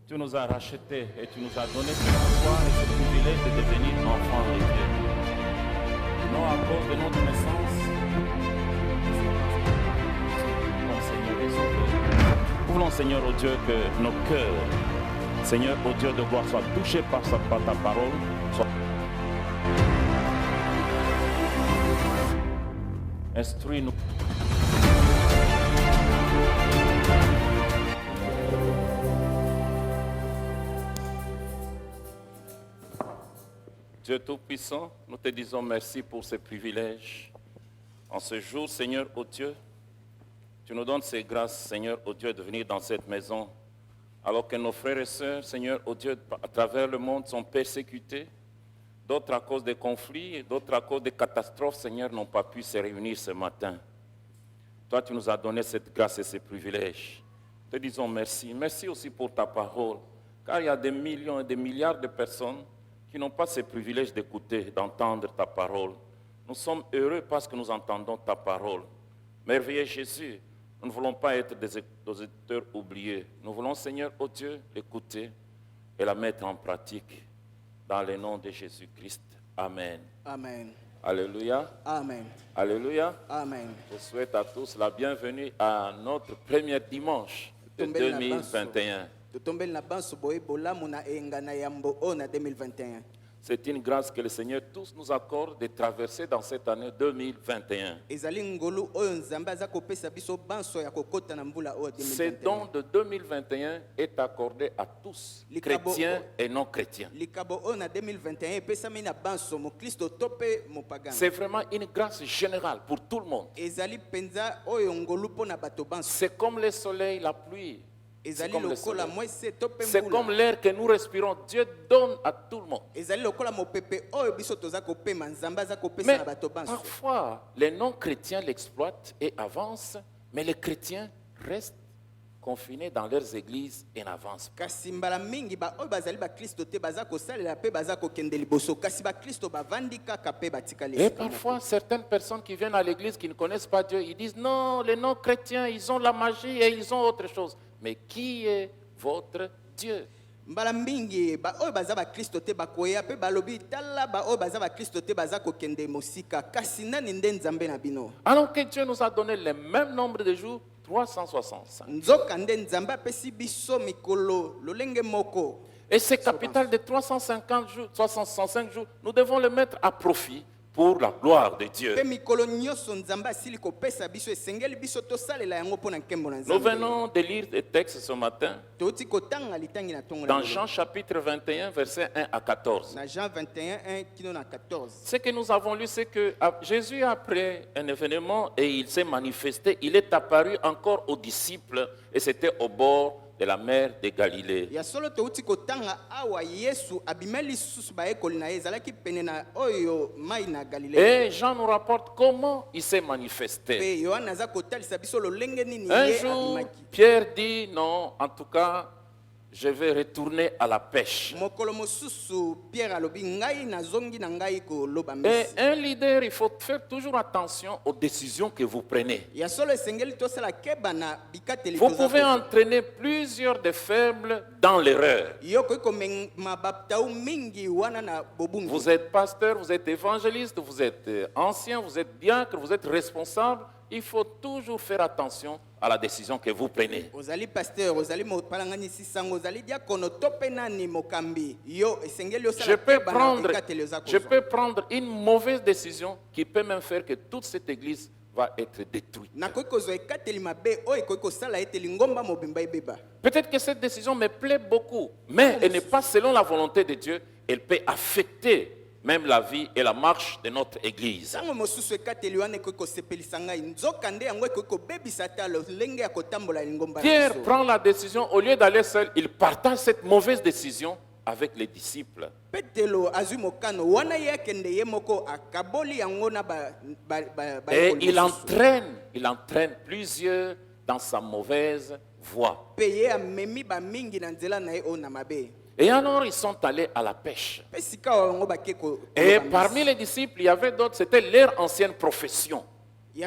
Tu nous as rachetés et tu nous as donné ce pouvoir et ce privilège de devenir enfants de Dieu. Non à cause de notre naissance, mon Seigneur et Sauveur. Nous voulons, Seigneur, au Dieu, que nos cœurs, Seigneur, au Dieu de gloire, soient touchés par ta parole. Instruis-nous. Dieu Tout-Puissant, nous te disons merci pour ces privilèges. En ce jour, Seigneur, ô Dieu, tu nous donnes ces grâces, Seigneur, ô Dieu, de venir dans cette maison, alors que nos frères et sœurs, Seigneur, ô Dieu, à travers le monde sont persécutés, d'autres à cause des conflits, d'autres à cause des catastrophes, Seigneur, n'ont pas pu se réunir ce matin. Toi, tu nous as donné cette grâce et ces privilèges. Te disons merci. Merci aussi pour ta parole, car il y a des millions et des milliards de personnes qui n'ont pas ce privilège d'écouter, d'entendre ta parole. Nous sommes heureux parce que nous entendons ta parole. Merveilleux Jésus, nous ne voulons pas être des auditeurs oubliés. Nous voulons, Seigneur, ô Dieu, l'écouter et la mettre en pratique. Dans le nom de Jésus-Christ. Amen. Amen. Alléluia. Amen. Alléluia. Amen. Je souhaite à tous la bienvenue à notre premier dimanche de 2021. C'est une grâce que le Seigneur tous nous accorde de traverser dans cette année 2021. Ce don de 2021 est accordé à tous, chrétiens et non chrétiens. C'est vraiment une grâce générale pour tout le monde. C'est comme le soleil, la pluie. C'est comme l'air que nous respirons. Dieu donne à tout le monde. Mais parfois, les non-chrétiens l'exploitent et avancent, mais les chrétiens restent confinés dans leurs églises et n'avancent pas. Et parfois, certaines personnes qui viennent à l'église qui ne connaissent pas Dieu, ils disent non, les non-chrétiens, ils ont la magie et ils ont autre chose. Mais qui est votre Dieu? Alors que Dieu nous a donné le même nombre de jours, 365. Et ce capital de 350 jours, 365 jours, nous devons le mettre à profit pour la gloire de Dieu. Nous venons de lire des textes ce matin dans Jean chapitre 21, versets 1 à 14. Ce que nous avons lu, c'est que Jésus, après un événement, et il s'est manifesté, il est apparu encore aux disciples, et c'était au bord de la mer de Galilée. Et Jean nous rapporte comment il s'est manifesté. Un jour, Pierre dit non, en tout cas, je vais retourner à la pêche. Et un leader, il faut faire toujours attention aux décisions que vous prenez. Vous pouvez entraîner plusieurs de faibles dans l'erreur. Vous êtes pasteur, vous êtes évangéliste, vous êtes ancien, vous êtes diacre, vous êtes responsable. Il faut toujours faire attention à la décision que vous prenez. Je peux prendre une mauvaise décision qui peut même faire que toute cette église va être détruite. Peut-être que cette décision me plaît beaucoup, mais elle n'est pas selon la volonté de Dieu. Elle peut affecter même la vie et la marche de notre église. Pierre prend la décision, au lieu d'aller seul, il partage cette mauvaise décision avec les disciples. Et il entraîne plusieurs dans sa mauvaise voie. Et alors ils sont allés à la pêche. Et parmi les disciples, il y avait d'autres, c'était leur ancienne profession. Et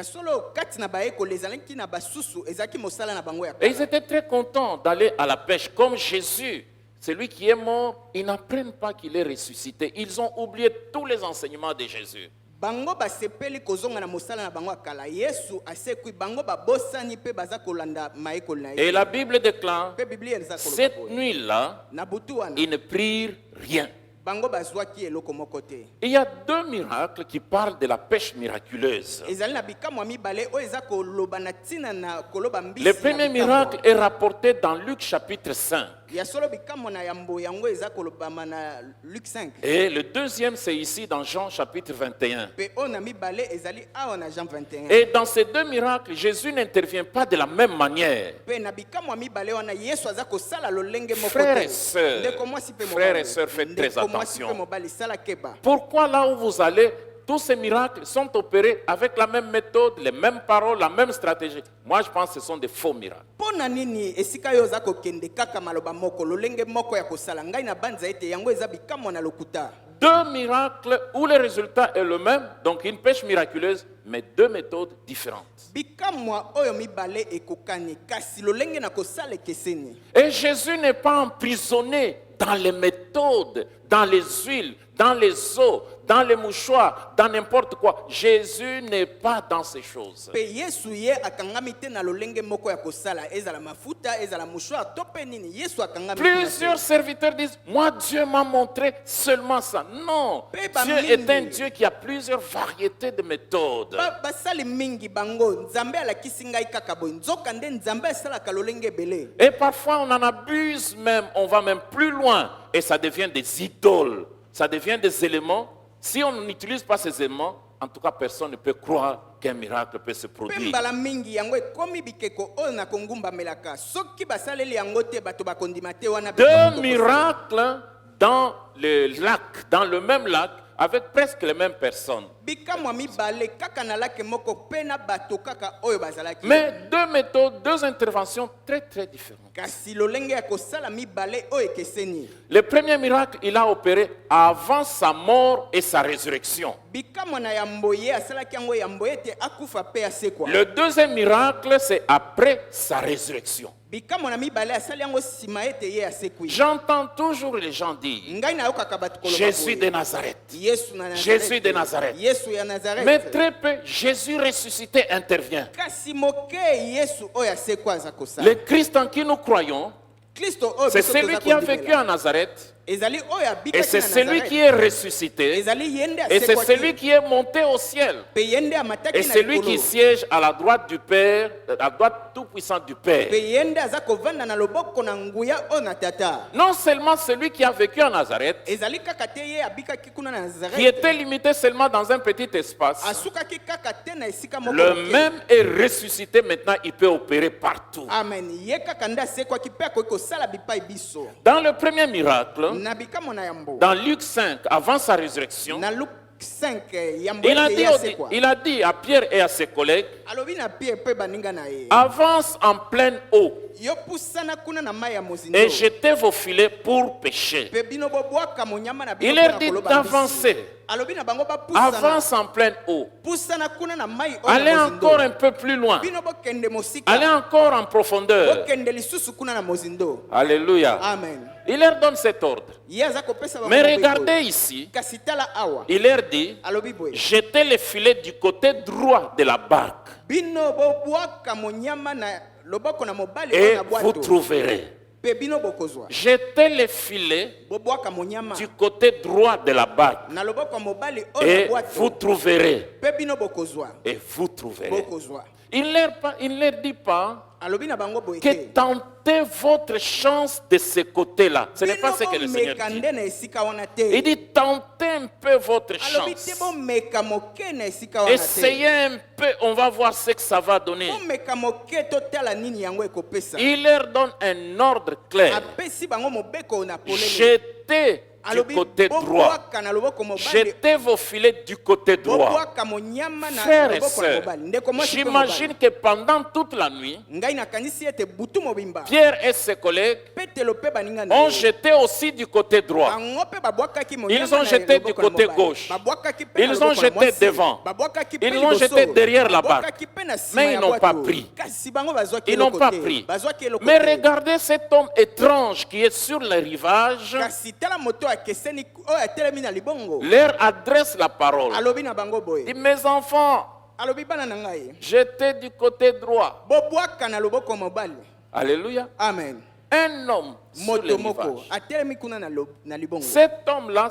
ils étaient très contents d'aller à la pêche, comme Jésus celui qui est mort, ils n'apprennent pas qu'il est ressuscité. Ils ont oublié tous les enseignements de Jésus. Bango basepeli kozonga na mosala na bango akala Yesu asekui bango babosani pe baza kolanda maekolo na ye. Et la Bible déclare, Pe Biblia eza koloba cette boye. nuit-là, Na butu wana ils ne prirent rien. bango bazwaki eloko moko te. Il y a deux miracles qui parlent de la pêche miraculeuse. Ezali na bikamwa mibale oyo eza koloba na ntina na koloba mbisi. Le premier miracle est rapporté dans Luc chapitre 5. Ya solo bikamwa na yambo yango eza kolobama na Luc 5. Et le deuxième, c'est ici dans Jean chapitre 21. Pe oyo na mibale ezali awa na Jean 21. Et dans ces deux miracles, Jésus n'intervient pas de la même manière. Pe na bikamwa mibale wana Yesu aza kosala lolenge moko te. Frères et sœurs, Ndeko mwasi pe frères et mobali. sœurs, faites très Ndeko mwasi pe attention. mobali, sala keba. Pourquoi là où vous allez, tous ces miracles sont opérés avec la même méthode, les mêmes paroles, la même stratégie? Moi, je pense que ce sont des faux miracles. Pona nini esika yo za kokende kaka maloba moko lolenge moko ya kosala ngai na banza ete yango eza bikamwa na lokuta. Deux miracles où le résultat est le même, donc une pêche miraculeuse, mais deux méthodes différentes. Bikamwa oyo mibale ekokani kasi lolenge na kosala ekeseni. Et Jésus n'est pas emprisonné dans les méthodes, dans les huiles, dans les eaux, dans les mouchoirs, dans n'importe quoi. Jésus n'est pas dans ces choses. Pe Yesu ye akangami te na lolenge moko ya kosala ezala mafuta ezala mouchoir to pe nini Yesu akangami te. Plusieurs serviteurs disent, moi Dieu m'a montré seulement ça. Non, Dieu est un Dieu qui a plusieurs variétés de méthodes. Basali mingi bango nzambe alakisi ngai kaka boy nzoka nde nzambe asalaka lolenge ebele. Et parfois on en abuse même, on va même plus loin et ça devient des idoles, ça devient des éléments. Si on n'utilise pas ces éléments, en tout cas personne ne peut croire qu'un miracle peut se produire. Pembala mingi yango ekomi bikeko oyo na kongumba melaka soki basaleli yango te bato bakondima te wana. Deux miracles dans le lac, dans le même lac, avec presque les mêmes personnes. Bikamwa mibale kaka na lake moko pena bato kaka oyo bazalaki. Mais deux méthodes, deux interventions très très différentes. Kasi lolenge ya kosala mibale oyo ekeseni. Le premier miracle, il a opéré avant sa mort et sa résurrection. Bikamwa na yamboye asalaki yango yamboye te akufa pe asekwa. Le deuxième miracle, c'est après sa résurrection. Bikamwa na mibale asali yango sima ete ye asekwi. J'entends toujours les gens dire, Ngai na yokaka bato koloba Jésus de boye. Nazareth. Yesu na Nazareth. Jésus de Nazareth. Yesu ya Nazareth. Mais très peu, Jésus ressuscité intervient. Kasi moke Yesu oyo asekwa aza kosala. Le Christ en qui nous croyons, Kristo oyo c'est biso celui toza qui a kondimela. vécu à Nazareth. Ezali oyo Et abikaki c'est na celui Nazareth. qui est ressuscité. Ezali yende Et c'est asekwaki. celui qui est monté au ciel. Pe yende amataki Et na celui likolo. qui siège à la droite du Père, à la droite tout-puissant du Père. Pe yende aza kovanda na loboko na nguya oyo na tata. Non seulement celui qui a vécu à Nazareth, Ezali kaka te ye abikaki kuna na qui Nazareth. était limité seulement dans un petit espace, Asukaki kaka te na esika moko. le moke. même est ressuscité maintenant, il peut opérer partout. Amen. Ye kaka nde asekwaki pe akoki kosala bipai biso. Dans le premier miracle, Na bikamwa na yambo. dans Luc 5, avant sa résurrection, Na Luc 5 yambo il a, ete dit, ye asekwa. il a dit à Pierre et à ses collègues, Alobi na Pierre pe baninga na ye. avance en pleine eau Yo pusana kuna na mai ya mozindo. et jetez vos filets pour pêcher. Pe bino bobwaka monyama na bino Il leur mpona dit koloba mbisi. d'avancer. Alobi na bango bapusana. Avance en pleine eau. Pusana kuna na mai oyo Allez na mozindo. encore un peu plus loin. Bino bokende mosika. Allez encore en profondeur. Bokende lisusu kuna na mozindo. Alléluia. Amen. Il leur donne cet ordre. Ye aza kopesa bango Mais mobeko. regardez ici, Kasi tala awa. il leur dit, Alobi boye. jetez les filets du côté droit de la barque Bino bobwaka monyama na loboko na mobali et oyo na vous bwato. trouverez. Pe bino bokozwa. Jetez les filets Bobwaka monyama du côté droit de la barque na loboko ya mobali oyo na et bwato. vous trouverez. Pe bino bokozwa. Et vous trouverez. Bokozwa. Il ne leur dit pas Alobi na bango boye. que tentez votre chance de ce côté-là. Ce n'est pas ce que le Seigneur dit. Nde na esika wana te. Il dit tentez un peu votre Alobi te chance. bomeka moke na esika wana te. Essayez un peu, on va voir ce que ça va donner. Bomeka moke totala nini yango ekopesa. Il leur donne un ordre clair. Apesi bango mobeko na polele. Jetez alobi côté droit. bobwaka na loboko mobali Jetez vos filets du côté droit. bobwaka monyama na Frères et loboko na sœurs, mobali ndeko mwasi mpe j'imagine mobali. que pendant toute la nuit, Ngai nakanisi ete butu mobimba Pierre et ses collègues petelo mpe baninga na ont ye. jeté aussi du côté droit. Bango mpe babwakaki Ils monyama ont na jeté loboko du na côté mobali. gauche. Babwakaki mpe na Ils ont loboko na jeté mwasi. devant. Babwakaki mpe Ils ont liboso. jeté derrière la barque. Babwakaki mpe na nsima Mais ya ils n'ont pas bwato. pris. Kasi bango bazwaki Ils n'ont eloko pas te. pris. Bazwaki eloko Mais te. regardez cet homme étrange qui est sur le rivage, Kasi tala moto akeseni oyo atelemi na libongo leur adresse la parole. alobi na bango Il boye dit, mes enfants, alobi bana na ngai jetez du côté droit. bobwaka na loboko mobali. Alléluia. Amen. Un homme sur le Moto moko rivage. atelemi kuna na libongo. Cet homme-là,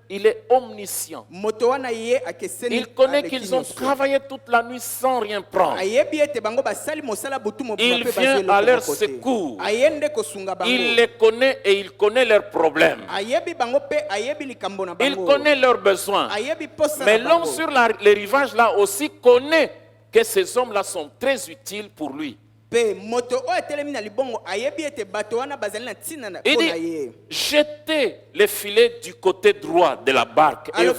il est omniscient. Moto wana ye akeseni Il connaît aleki qu'ils ont nyonso. travaillé toute la nuit sans rien prendre. Ayebi ete bango basali mosala butu mobimba Il mpe vient bazwi eloko à leur moko te. secours. Ayende kosunga bango. Il les connaît et il connaît leurs problèmes. Ayebi bango mpe ayebi likambo na Il bango. connaît leurs besoins. Ayebi posa Mais na l'homme bango. sur les rivages là aussi connaît que ces hommes-là sont très utiles pour lui. Pe moto oyo atelemi na libongo ayebi ete bato wana bazali na ntina na Il mpo na ye. dit, jetez les filets du côté droit de la barque et Alors,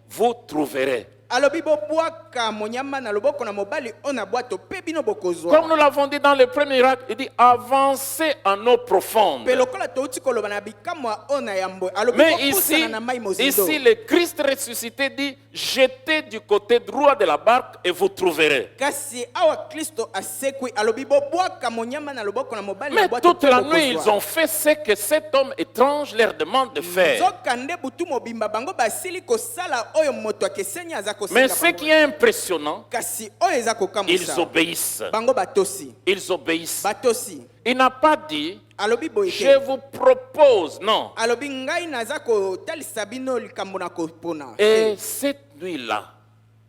vous trouverez. Alobi bobwaka monyama na loboko na mobali oyo na bwato mpe bino bokozwa. Comme nous l'avons dit dans le premier miracle, il dit, avancez en eau profonde. Pe lokola touti koloba na bikamwa oyo na yambo alobi Mais bopusana ici, na mai mozindo. ici, le Christ ressuscité dit, jetez du côté droit de la barque et vous trouverez. Kasi awa Kristo asekwi alobi bobwaka monyama na loboko na mobali na Mais bwato toute mpe la nuit, ils bokozwa. ont fait ce que cet homme étrange leur demande de faire. Nzokande butu mobimba bango basili kosala oyo moto akeseni aza Mais kosenga ce bango. qui est impressionnant, Kasi oyo eza ils kokamwisa obéissent. bango batosi Ils obéissent. batosi Il n'a pas dit, alobi boye je te vous propose, non. alobi ngai naza kotalisa bino likambo na kopona Et cette nuit-là,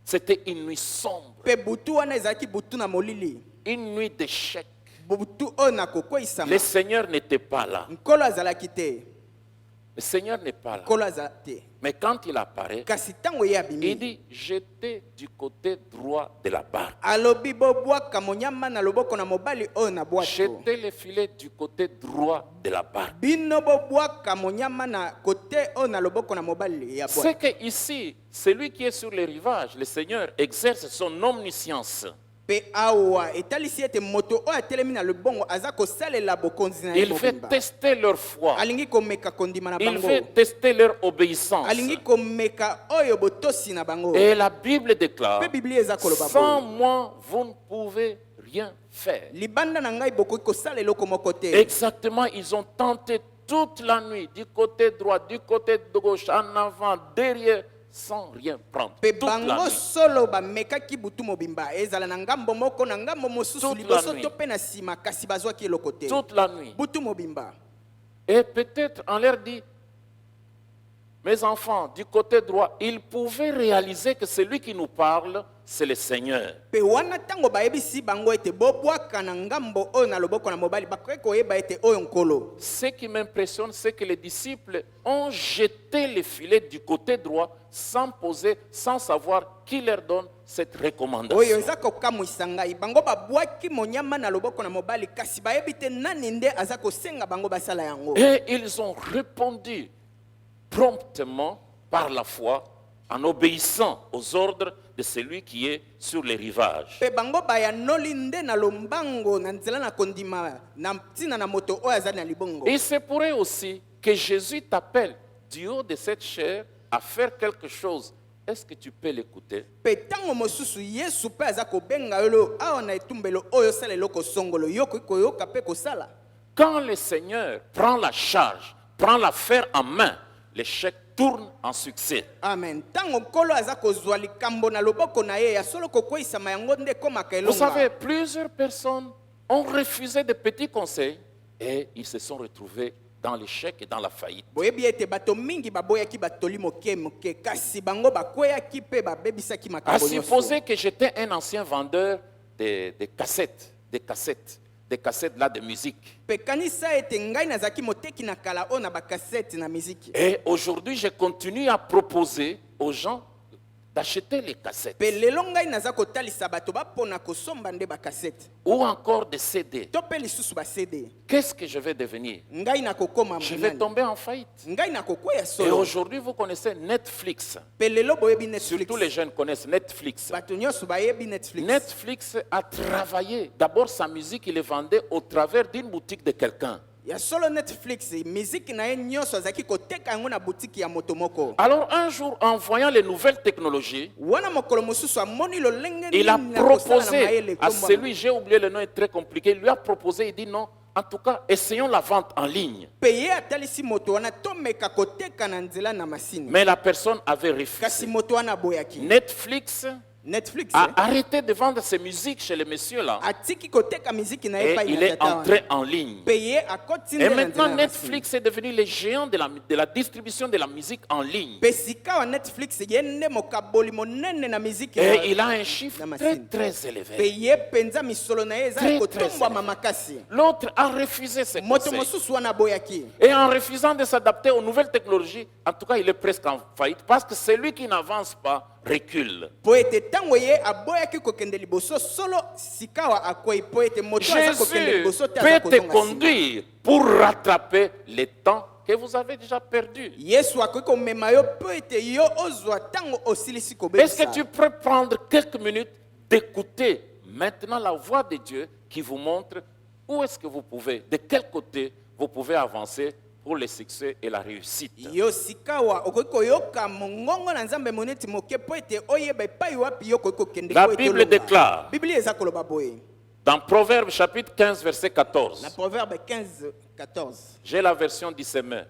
c'était une nuit sombre, mpe butu wana ezalaki butu na molili une nuit d'échec. butu oyo na kokweyisama Le Seigneur n'était pas là. nkolo azalaki te Le Seigneur n'est pas là. nkolo aza te Mais quand il apparaît, kasi ntango ye il abimi dit, jetez du côté droit de la barque. alobi bobwaka monyama na loboko na mobali oyo na bwato Jetez les filets du côté droit de la barque. bino bobwaka monyama na kote oyo na loboko na mobali ya C'est bwato que ici, celui qui est sur les rivages, le Seigneur exerce son omniscience. mpe awa etalisi ete moto oyo atelemi na libongo aza kosalela bokonzi na ye Il veut mobimba tester leur foi. alingi komeka kondima na Il bango veut tester leur obéissance. alingi komeka oyo botosi na bango Et la Bible déclare, mpe biblia eza koloba sans boye moi, vous ne pouvez rien faire. libanda na ngai bokoki kosala eloko moko te Exactement, ils ont tenté toute la nuit, du côté droit, du côté de gauche, en avant, derrière, sans rien prendre. mpe Toute la bango nuit. solo bamekaki butu mobimba ezala na ngambo moko na ngambo mosusu Toute liboso la nuit. to mpe na nsima kasi bazwaki eloko te Toute la nuit. butu mobimba Et peut-être on leur dit, mes enfants, du côté droit, ils pouvaient réaliser que celui qui nous parle, c'est le Seigneur. mpe wana ntango bayebisi bango ete bobwaka na ngambo oyo na loboko na mobali bakoki koyeba ete oyo nkolo Ce qui m'impressionne, c'est que les disciples ont jeté les filets du côté droit sans poser, sans savoir qui leur donne cette oyo recommandation. eza kokamwisa ngai bango babwaki monyama na loboko na mobali kasi bayebi te nani nde aza kosenga bango basala yango Et ils ont répondu promptement par la foi en obéissant aux ordres de celui qui est sur les rivages. mpe bango bayanoli nde na lombango na nzela na kondima na ntina na moto oyo aza na libongo Et c'est pour eux aussi que Jésus t'appelle du haut de cette chair à faire quelque chose. Est-ce que tu peux l'écouter? mpe ntango mosusu yesu mpe aza kobenga yo awa na etumbelo oyo osala eloko songolo yo koki koyoka mpe kosala Quand le Seigneur prend la charge, prend l'affaire en main, l'échec tourne en succès. amen ntango nkolo aza kozwa likambo na loboko na ye ya solo kokweyisama yango nde ekomaka Vous savez, elonga plusieurs personnes ont refusé de petits conseils et ils se sont retrouvés dans l'échec et dans la faillite. boyebi ete bato mingi baboyaki batoli moke moke kasi bango bakweyaki mpe babebisaki À makambo nyonso supposer que j'étais un ancien vendeur de cassettes là de musique. mpe kanisa ete ngai nazalaki moteki na kala oyo na bakasete na miziki Et aujourd'hui, je continue à proposer aux gens d'acheter les cassettes mpe lelo ngai naza kotalisa bato bapona kosomba nde bakasete ou encore des CD. to mpe lisusu bacd. Qu'est-ce que je vais devenir? Ngai nakokoma Je vais monani, tomber en faillite. ngai nakokwea Et solo. aujourd'hui, vous connaissez Netflix. mpe lelo boyebi Netflix, Surtout les jeunes connaissent Netflix. bato nyonso bayebi Netflix. Netflix a travaillé. D'abord, sa musique, il les vendait au travers d'une boutique de quelqu'un. ya solo Netflix miziki na ye nyonso azalaki koteka yango na butiki ya moto moko. Alors, un jour, en voyant les nouvelles technologies, wana mokolo mosusu amoni lolenge il a nini na kosala na proposé mayele à kombo celui, j'ai oublié le nom, est très compliqué, il lui a proposé, il dit non, en tout cas, essayons la vente en ligne. mpe ye atalisi moto wana tomeka koteka na nzela na masini, Mais la personne avait kasi refusé. moto wana aboyaki. Netflix A arrêté de vendre ses musiques chez les messieurs là. atiki koteka miziki na ye Et pai il na est tata wana. entré en ligne. mpe ye akoti Et nde na maintenant, nzela na masini. Netflix est devenu le géant de la distribution de la musique en ligne. mpe sika wa Netflix ye nde mokaboli monene na miziki Et il a un chiffre na très, masini. très mpe élevé. ye mpenza misolo na ye eza Très, kotombwama très makasi. L'autre a refusé ses moto conseils. mosusu wana aboyaki. Et en refusant de s'adapter aux nouvelles technologies, en tout cas, il est presque en faillite parce que celui qui n'avance pas recule. po ete ntango ye aboyaki kokende liboso solo sikawa akwei po ete moto aza kokende Jésus liboso te aza peut te kozonga nsima. conduire pour rattraper les temps que vous avez déjà perdus. yesu akoki komema yo po ete yo ozwa ntango osilisi Est-ce que kobebisa. tu peux prendre quelques minutes d'écouter maintenant la voix de Dieu qui vous montre où est-ce que vous pouvez, de quel côté vous pouvez avancer pour le succès et la réussite? yo sikawa okoki koyoka mongongo na nzambe moneti moke po ete oyeba epai wapi yo okoki kokende La po ete Bible olonga. déclare biblia eza koloba boye dans Proverbes chapitre 15 verset na 14. proverbe 15-14 J'ai la version du Semeur.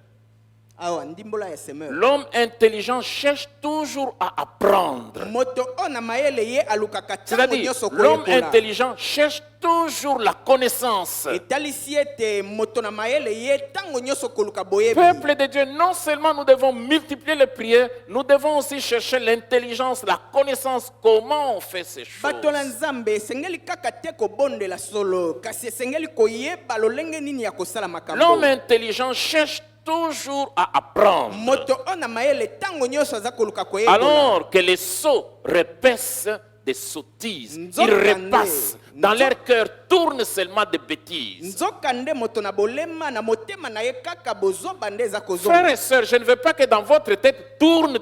awa ndimbola ya semeur. L'homme intelligent cherche toujours à apprendre. moto oyo na mayele ye alukaka ntango C'est-à-dire, nyonso l'homme koyekola. intelligent cherche toujours la connaissance. etalisi ete moto na mayele ye ntango nyonso koluka boyebi. Peuple de Dieu, non seulement nous devons multiplier les prières, nous devons aussi chercher l'intelligence, la connaissance, comment on fait ces choses. bato na nzambe esengeli kaka te kobondela solo kasi esengeli koyeba lolenge nini ya kosala makambo. L'homme intelligent cherche toujours à apprendre. moto oyo na mayele ntango nyonso aza koluka koyekola. Alors que les sots repaissent des sottises, ils repassent. Dans leur cœur tournent seulement des bêtises. nzoka nde moto na bolema na motema na ye kaka bozoba nde eza Frères kozonga. et sœurs, je ne veux pas que dans votre tête tourne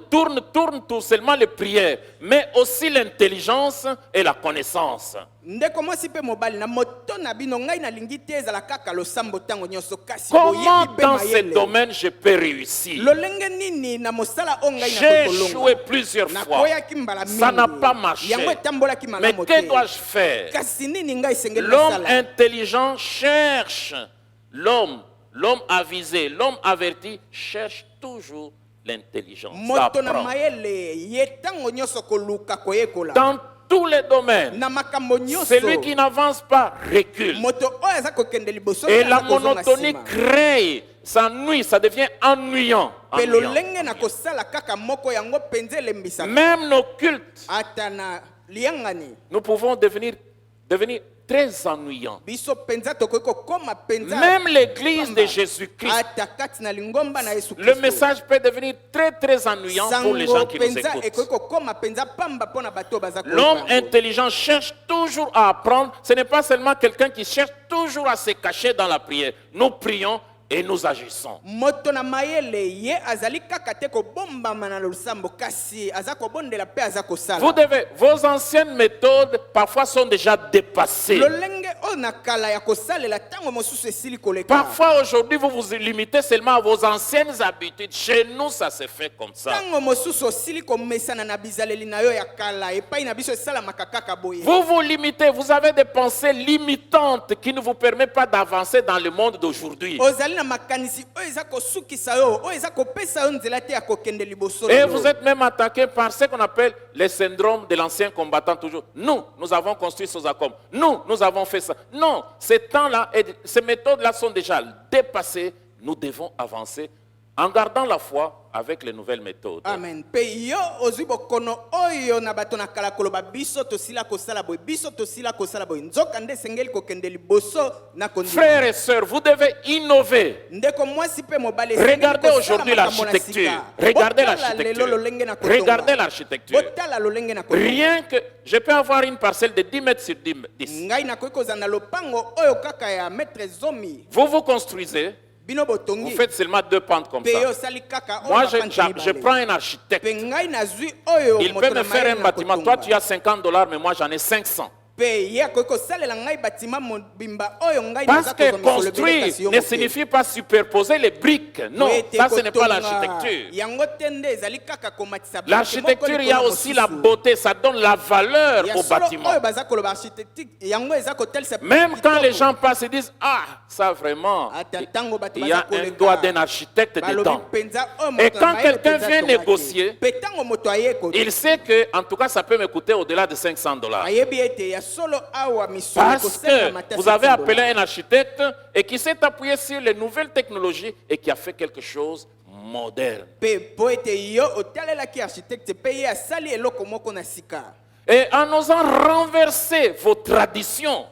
tout seulement les prières, mais aussi l'intelligence et la connaissance. ndeko mwasi mpe mobali na moto na bino ngai nalingi te ezala kaka losambo ntango nyonso kasi Comment boyebi mpe dans ce mayele. domaine je peux réussir? lolenge nini na mosala oyo ngai J'ai nakoki échoué kolonga. plusieurs fois. nakoyaki mbala Ça n'a mingi pas marché. yango etambolaki Mais malamu que te dois-je faire? kasi nini ngai esengeli L'homme nasala. intelligent cherche, l'homme avisé, l'homme averti cherche toujours l'intelligence. moto na Apprends. mayele ye ntango nyonso koluka koyekola Dans tous les domaines, na makambo nyonso. celui qui n'avance pas recule. moto oyo aza kokende liboso Et te la aza kozonga monotonie nsima. crée, s'ennuie, ça devient ennuyant. mpe Ennuyant. lolenge na kosala kaka moko yango mpenza elembisaka. Même nos cultes, ata na liangani nous pouvons devenir très ennuyants. biso mpenza tokoki kokoma mpenza Même l'église de Jésus-Christ, ata kati na lingomba na yesu le kristo. message peut devenir très très ennuyant pour les gens sango qui nous mpenza ekoki écoutent. kokoma mpenza pamba mpo na bato oyo baza L'homme koyoka yango. intelligent cherche toujours à apprendre. Ce n'est pas seulement quelqu'un qui cherche toujours à se cacher dans la prière. Nous prions et nous agissons. moto na mayele ye azali kaka te kobombama na losambo kasi aza kobondela mpe aza kosala. Vos anciennes méthodes parfois sont déjà dépassées. lolenge oyo na kala ya kosalela ntango mosusu esili koleka. Parfois aujourd'hui vous vous limitez seulement à vos anciennes habitudes. Chez nous ça se fait comme ça. ntango mosusu osili komesana na bizaleli na yo ya kala epai na biso esalamaka kaka boye. Vous vous limitez, vous avez des pensées limitantes qui ne vous permettent pas d'avancer dans le monde d'aujourd'hui. ozali na makanisi oyo eza kosukisa yo oyo eza kopesa yo nzela te ya kokende liboso na Et yo. vous êtes même attaqué par ce qu'on appelle le syndrome de l'ancien combattant toujours. Nous avons construit Sosacom. Nous avons fait ça. Non, ces temps-là et ces méthodes-là sont déjà dépassées. Nous devons avancer en gardant la foi avec les nouvelles méthodes. Amen. Pe yo ozwi bokono oyo na bato na kala koloba biso tosila kosala boy biso tosila kosala boy nzoka nde sengeli kokende liboso na kondima. Frères et sœurs, vous devez innover. Ndeko mwasi pe mobale Regardez aujourd'hui l'architecture. Regardez l'architecture. Regardez l'architecture. Botala lolenge na kondima. Rien que je peux avoir une parcelle de 10 mètres sur 10. Ngai na koiko zana lopango oyo kaka ya metre zomi. Vous construisez, Bino vous botongi. faites seulement 2 pentes comme Pe yo ça. sali kaka Moi, oyo bapanti je mibale. prends un architecte. Pe ngai nazwi oyo Il moto peut na me faire mayele un na bâtiment. kotonga. Toi, tu as 50 $, mais moi, j'en ai 500. Pe ye akoki kosalela ngai batima mobimba oyo ngai Parce naza que kozwa mikolo ebele construire kasi yo ne moke. signifie pas superposer les briques. Non, Po ete ça, ce n'est pas kotonga l'architecture. yango te nde ezali kaka komatisa bloke L'architecture, moko il y a likolo aussi la mosusu. beauté. Ça donne la valeur Ya au solo bâtiment. oyo baza koloba architectique yango eza kotalisa Même quand kitoko. les gens passent, ils disent, ah, ça vraiment, Ata ntango bato il y a baza un koleka, doigt d'un architecte balobi dedans. mpenza oyo Et moto quand na mayele quelqu'un mpenza vient atonga te. négocier, Pe ntango moto aye kote Il sait que, en tout cas, ça peut me coûter au-delà de 500 $. ayebi ete ya solo awa misolo Parce ekosala que mata vous avez 700 appelé dollars. un architecte et qui s'est appuyé sur les nouvelles technologies et qui a fait quelque chose moderne. Pe po ete yo otalelaki architecte pe ye asali eloko moko na sika. Et en osant renverser vos traditions,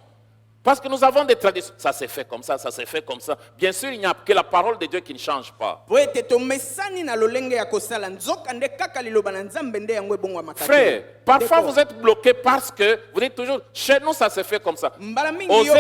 parce que nous avons des traditions, ça s'est fait comme ça s'est fait comme ça. Bien sûr, il n'y a que la parole de Dieu qui ne change pas. Po ete tomesani na lolenge ya kosala nzoka nde kaka liloba na nzambe nde yango ebongwamaka te. Frère, parfois Ndeko, vous êtes bloqué parce que vous dites toujours, chez nous ça s'est fait comme ça. mbala mingi yo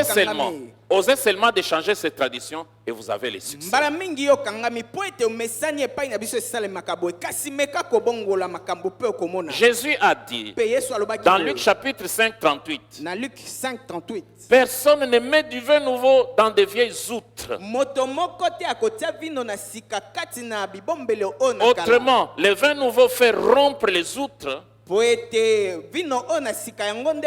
Osez seulement de changer ces traditions et vous avez les succès. mbala mingi yo kangami po ete omesani epai na biso esalemaka boye kasi meka kobongola makambo mpe okomona. Jésus a dit, Pe Yesu alobaki dans boye, Luc chapitre 5, 38, na Luc 5:38 personne ne met du vin nouveau dans de vieilles outres. moto moko te akotia vino na sika kati na bibombelo oyo na kala. Autrement, le vin nouveau fait rompre les outres, Po ete vino oyo na sika yango nde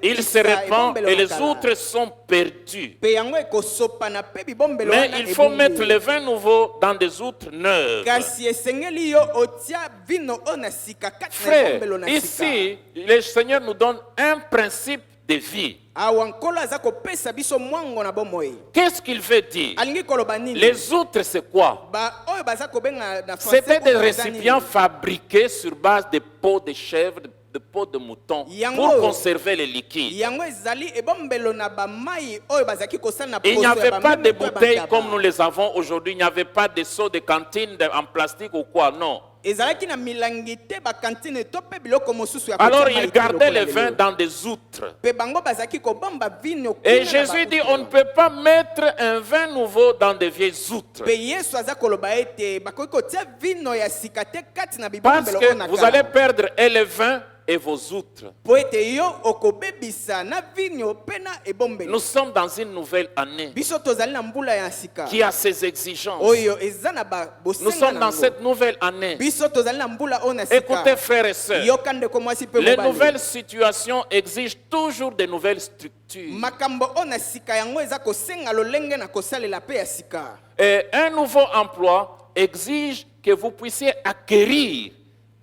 il se ekobebisa répand ebombelo et na les kala. outres sont perdues. Pe yango ekosopana pe bibombelo Mais wana il faut ebungi. mettre le vin nouveau dans des outres neuves. kasi esengeli yo otia vino oyo na sika kati na Frère, ebombelo na sika. ici, le Seigneur nous donne un principe de vie. awa nkolo aza kopesa biso mwango na bomoi. Qu'est-ce qu'il veut dire? alingi koloba nini? Les outres, c'est quoi? Oyo baza kobenga na français C'était des oyo baza récipients nini? fabriqués sur base de peaux de chèvre, de peaux de mouton, Yango. pour conserver les liquides. yango ezali ebombelo na bamai oyo bazaki kosala na Il n'y poso ya avait pas bameme de to ya bouteilles bantaba. comme nous les avons aujourd'hui. Il n'y avait pas de seaux de cantine en plastique ou quoi, non. ezalaki na milangi te bakantine to mpe biloko mosusu ya Alors kotia mai ils te gardaient lokola le vin lelo. dans des outres. Pe bango bazaki kobomba vino Et kuna na Jésus dit, baoutre. on ne peut pas mettre un vin nouveau dans des vieilles outres. Pe yesu aza koloba ete bakoki kotia vino ya sika te kati na Parce bibombelo oyo na que vous kala. allez perdre et le vin et vos outres. po ete yo okobebisa na vino mpe na ebombelo. Nous sommes dans une nouvelle année biso tozali na mbula ya sika qui a ses exigences. oyo eza na Nous bosenga sommes dans nango. cette nouvelle année. biso tozali na mbula oyo na sika. Écoutez, frères et sœurs, yoka ndeko mwasi mpe les mobali. nouvelles situations exigent toujours de nouvelles structures. makambo oyo na sika yango eza kosenga lolenge na kosalela mpe ya sika. Et un nouveau emploi exige que vous puissiez acquérir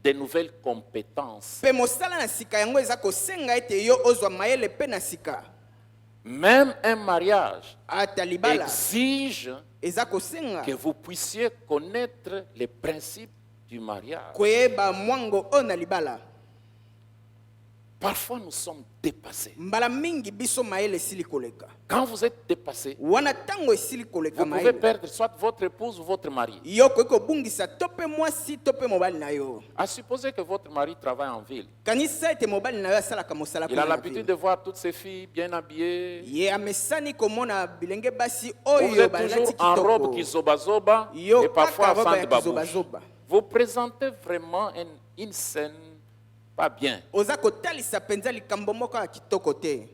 de nouvelles compétences. mpe mosala na sika yango eza kosenga ete yo ozwa mayele mpe na sika. Même un mariage ata libala exige eza kosenga que vous puissiez connaître les principes du mariage. koyeba mwango oyo na libala. Parfois, nous sommes dépassés. mbala mingi biso mayele esili koleka. Quand vous êtes dépassé, wana ntango esili koleka vous pouvez mayele perdre soit votre épouse ou votre mari. yo koki kobungisa to mpe mwasi to mpe mobali na yo. À supposer que votre mari travaille en ville. kanisa ete mobali na yo asalaka mosala Il a kuna na l'habitude ville. de voir toutes ses filles bien habillées. ye amesani komona bilenge basi Vous oyo êtes toujours balati en robe kitoko. qui zoba-zoba yo et parfois kaka robe enfant ya de babouche. kizobazoba. Vous présentez vraiment une scène pas bien. oza kotalisa mpenza likambo moko ya kitoko te.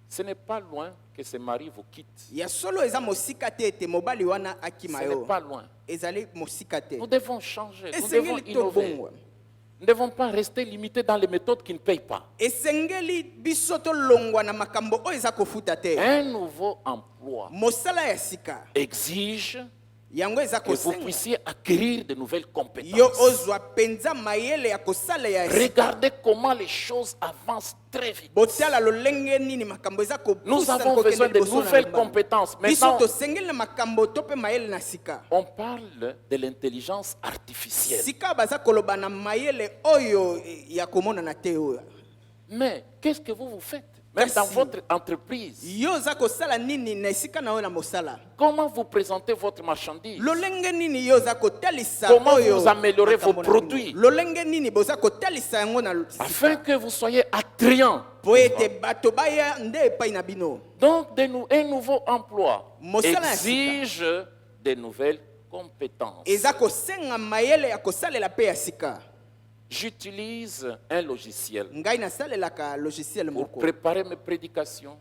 Ce n'est pas loin que ce mari vous quitte. ya solo eza mosika te ete mobali wana Ce akima n'est yo. pas loin. ezali mosika te. Nous devons changer. Nous devons esengeli innover. tobongwa. Nous ne devons pas rester limités dans les méthodes qui ne payent pas. esengeli biso tolongwa na makambo oyo eza kofuta te. Un nouveau emploi mosala ya sika exige yango eza que vous kosenga puissiez acquérir de nouvelles yo compétences. ozwa penza mayele ya kosala ya sika. Regardez comment les choses avancent très vite. Botala lolenge nini makambo eza Nous kopusa avons kokende besoin de liboso na nouvelles lombango. compétences. Biso Maintenant, tosengeli na makambo to mpe mayele na sika. on parle de l'intelligence artificielle. Sika baza koloba na mayele oyo ya komona na te oyo. Mais qu'est-ce que vous faites? Même dans Merci. votre entreprise, Yo za kosala nini na esika na oyo na mosala? comment vous présentez votre marchandise? Lolenge nini yo za kotalisa Comment oyo vous améliorez vos makambo na produits? bino? Lolenge nini boza kotalisa yango na Afin que vous soyez attrayants. po ete bato baya nde epai na bino. Donc, un nouveau emploi Mosala ya sika. exige de nouvelles compétences. Eza kosenga mayele ya kosalela pe ya sika. J'utilise un logiciel Ngai nasalelaka logiciel pour moko préparer mes prédications,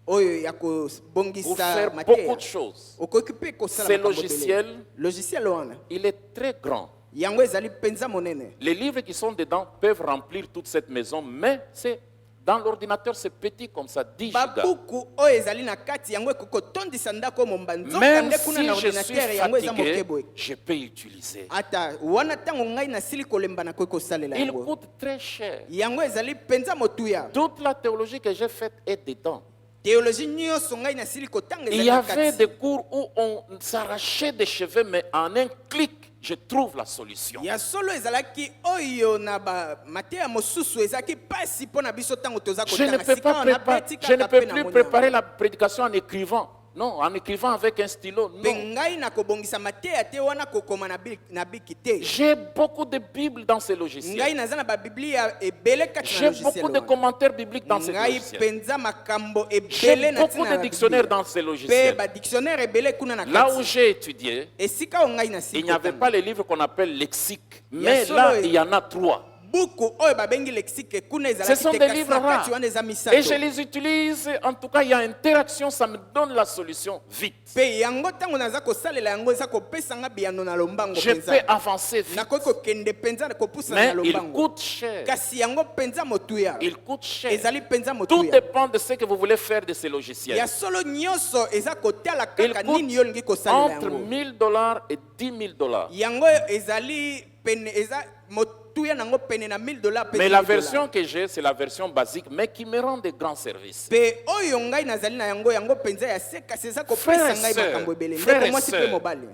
oyo ya pour kobongisa faire mateya. beaucoup de choses. Okoki pe kosala Ce makambo logiciel, ebele. Logiciel wana il est très grand. yango ezali penza monene. Les livres qui sont dedans peuvent remplir toute cette maison, mais c'est dans l'ordinateur, c'est petit comme ça, 10 gigas. Babuku oyo ezali na kati yango ekoki kotondisa ndako momba nzoka Même nde kuna na si je suis ordinateur yango eza moke fatigué, boye. je peux utiliser. Ata wana ntango ngai nasili kolemba nakoki kosalela Il yango. coûte très cher. Yango ezali penza motuya. Toute la théologie que j'ai faite est dedans. Théologie nyonso ngai nasili kotanga Il ezali y na avait kati. des cours où on s'arrachait des cheveux, mais en un clic, je trouve la solution. Ya solo ezalaki oyo na ba mateya mosusu ezalaki pasi mpo na biso ntango toza Je ne kotanga peux, sika pas wana préparer, beti je ne kaka peux mpe na plus moni préparer yango. la prédication en écrivant. Non, en écrivant avec un stylo. Mpe Non. ngai nakobongisa mateya te wana kokoma na biki te. J'ai beaucoup de Bibles dans ces Ngai logiciels. naza na babiblia ebele kati na J'ai logiciel beaucoup de wana. commentaires bibliques dans ces Ngai logiciels. penza makambo ebele J'ai na beaucoup ntina de na dictionnaires Biblia. dans ces Pe logiciels. ba dictionnaire ebele kuna na Là où kati. j'ai étudié, Esika o ngai na il n'y avait pas les livres qu'on appelle lexiques. Mais solo là, e- il y en a 3. buku oyo babengi lexique kuna Ce ezalaki sont te des kasi livres na kati rares. wana eza Et je misato. les utilise. En tout cas, il y a interaction, ça me donne la solution vite. Pe yango ntango naza kosalela yango eza kopesa nga biyano na lombango Je peux penza. avancer vite. Nakoki kokende penza na kopusa Mais na il lombango. coûte cher. Kasi yango penza motuya. Il coûte cher. Ezali penza Tout motuya. dépend de ce que vous voulez faire de ces logiciels. Ya solo nyonso eza kotala Il kaka nini coûte yo olingi kosalela entre yango. $1000 et $10,000. Yango ezali pene eza motuya nango pene na $1000 pe Mais la $1000. version que j'ai, c'est la version basique, mais qui me rend de grands services. Pe oyo ngai nazali na yango penza ya seka eza Frères kopesa et ngai sœurs, makambo ebele. frères Ndeko et mwasi pe sœurs. mobali.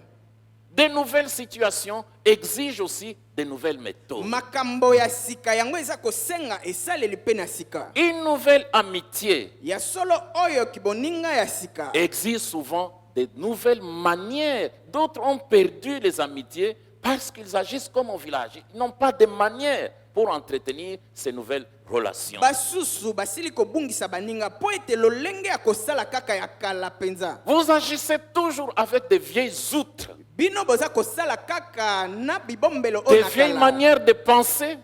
De nouvelles situations exigent aussi de nouvelles méthodes. Makambo ya sika yango eza kosenga esaleli pe na sika. Une nouvelle amitié Ya solo oyo kiboninga ya sika. exige souvent de nouvelles manières. D'autres ont perdu les amitiés parce qu'ils agissent comme au village. Ils n'ont pas de manières pour entretenir ces nouvelles relations. Basusu basili kobungisa baninga po ete lolenge ya kosala kaka ya kala penza. Vous agissez toujours avec de vieilles outres, Bino boza kosala kaka na bibombelo de oyo na vieilles kala. manières de penser,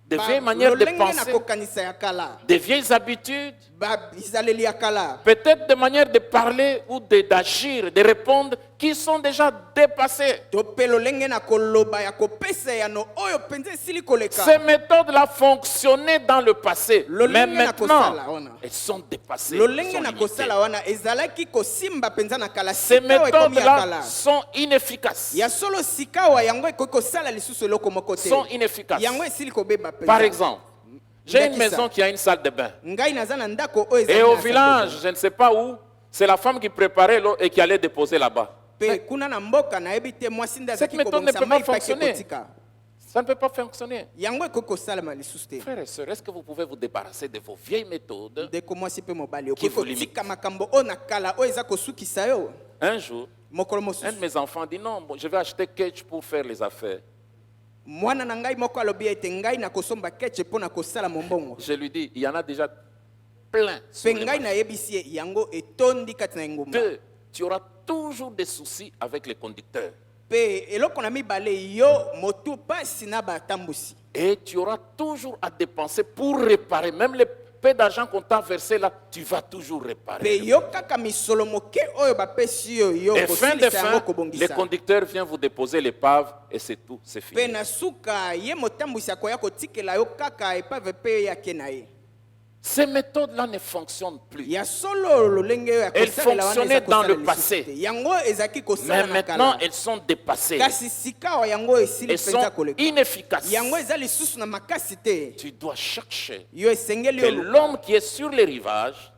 de vieilles manières de Lolenge na penser, kokanisa ya kala. de vieilles habitudes, Ba bizaleli ya kala. peut-être des manières de parler ou d'agir, de répondre, qui sont déjà dépassées. To pe lolenge na koloba ya kopesa ya no oyo penza esili koleka. Ces méthodes-là fonctionnaient dans le passé, Lolenge mais na kosala maintenant, wana. elles sont dépassées. Lolenge sont na limitées. kosala wana ezalaki kosimba penza na kala. Ces Sika oyo ekomi ya méthodes-là kala. sont inefficaces. Ya solo sikawa yango ekoki kosala lisusu eloko moko te. Sont inefficaces. Yango esili kobeba penza. Par exemple, j'ai une Ndakisa. maison qui a une salle de bain. Ngai naza na ndako oyo Et ezali au na village, je ne sais pas où, c'est la femme qui préparait l'eau et qui allait déposer là-bas. pe kuna na mboka nayebi te mwasi nde Cette azalaki méthode ne kobongisa peut mai pas pake fonctionner. kotika. Ça ne peut pas fonctionner. Yango ekoki kosalama lisusu te. Frères et sœurs, est-ce que vous pouvez vous débarrasser de vos vieilles méthodes? Ndeko mwasi mpe mobali Qui okoki vous limite. kotika makambo oyo na kala oyo eza kosukisa yo. Un jour, Mokolo un de mosusu mes enfants dit non, bon, je vais acheter ketchup pour faire les affaires. mwana na ngai moko alobi ete ngai nakosomba keche mpo na kosala mombongo. Je lui dis, il y en a déjà plein. sur Pe les ngai marchés. nayebisi ye yango etondi kati na engumba. Deux, tu auras toujours des soucis avec les conducteurs. Pe eloko na mibale yo motu pasi na batambusi. Et tu auras toujours à dépenser pour réparer. Même le peu d'argent qu'on t'a versé là, tu vas toujours Pe réparer. yo kaka misolo moke oyo bapesi yo yo Et fin de kosilisa yango fin, le kobongisa. conducteur vient vous déposer l'épave et c'est tout, c'est Pe fini. na suka ye motambusi akoya kotikela yo kaka epave pe yake na ye. Ces méthodes-là ne fonctionnent plus. ya solo lolenge oyo ya Elles kosalela wana eza fonctionnaient dans kosala le lisusu passé. te. Yango ezalaki Mais kosala na maintenant, kala elles sont dépassées. kasi sikawa yango esili Elles sont mpenza koleka inefficaces. yango eza lisusu na makasi te Tu dois chercher yo esengeli que yo l'homme qui est sur les rivages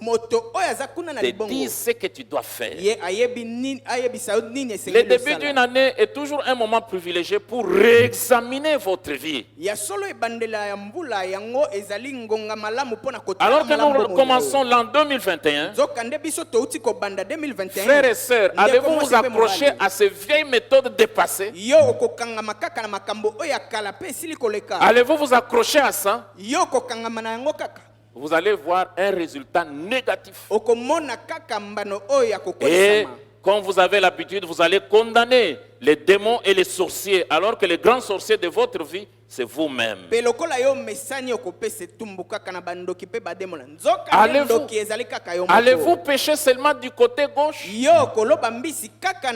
moto oyo aza kuna na te libongo dise ce que tu dois faire. ye ayebi nini ayebisa yo nini Le esengeli début d'une osala année est toujours un moment privilégié pour réexaminer votre vie. ya solo ebandela ya mbula yango ezali ngonga malamu mpona kotala Alors que malamu nous bongo commençons l'an 2021, nzoka nde biso touti kobanda 2021 frères et sœurs, ndeko allez-vous mwasi vous mpe accrocher mobali. à ces vieilles méthodes dépassées? yo okokangama kaka na makambo oyo ya kala mpe esili koleka Allez-vous vous accrocher à ça? yo okokangama na yango kaka Vous allez voir un résultat négatif. okomona kaka mbano oyo ya Et kokolisama comme vous avez l'habitude, vous allez condamner les démons et les sorciers, alors que les grands sorciers de votre vie, c'est vous-même. mpe lokola yo mesani okopesa etumbu kaka na bandoki mpe bademola nzoka nde Allez-vous ndoki ezali kaka yo allez-vous moko pécher seulement du côté gauche? yo koloba mbisi kaka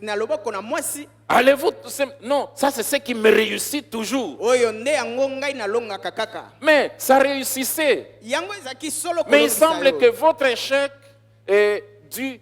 na loboko na mwasi Allez-vous... Non, ça c'est ce qui me réussit toujours. oyo nde yango ngai nalongaka kaka Mais ça réussissait. yango ezalaki solo Mais il kolongisa semble yo. que votre échec est dû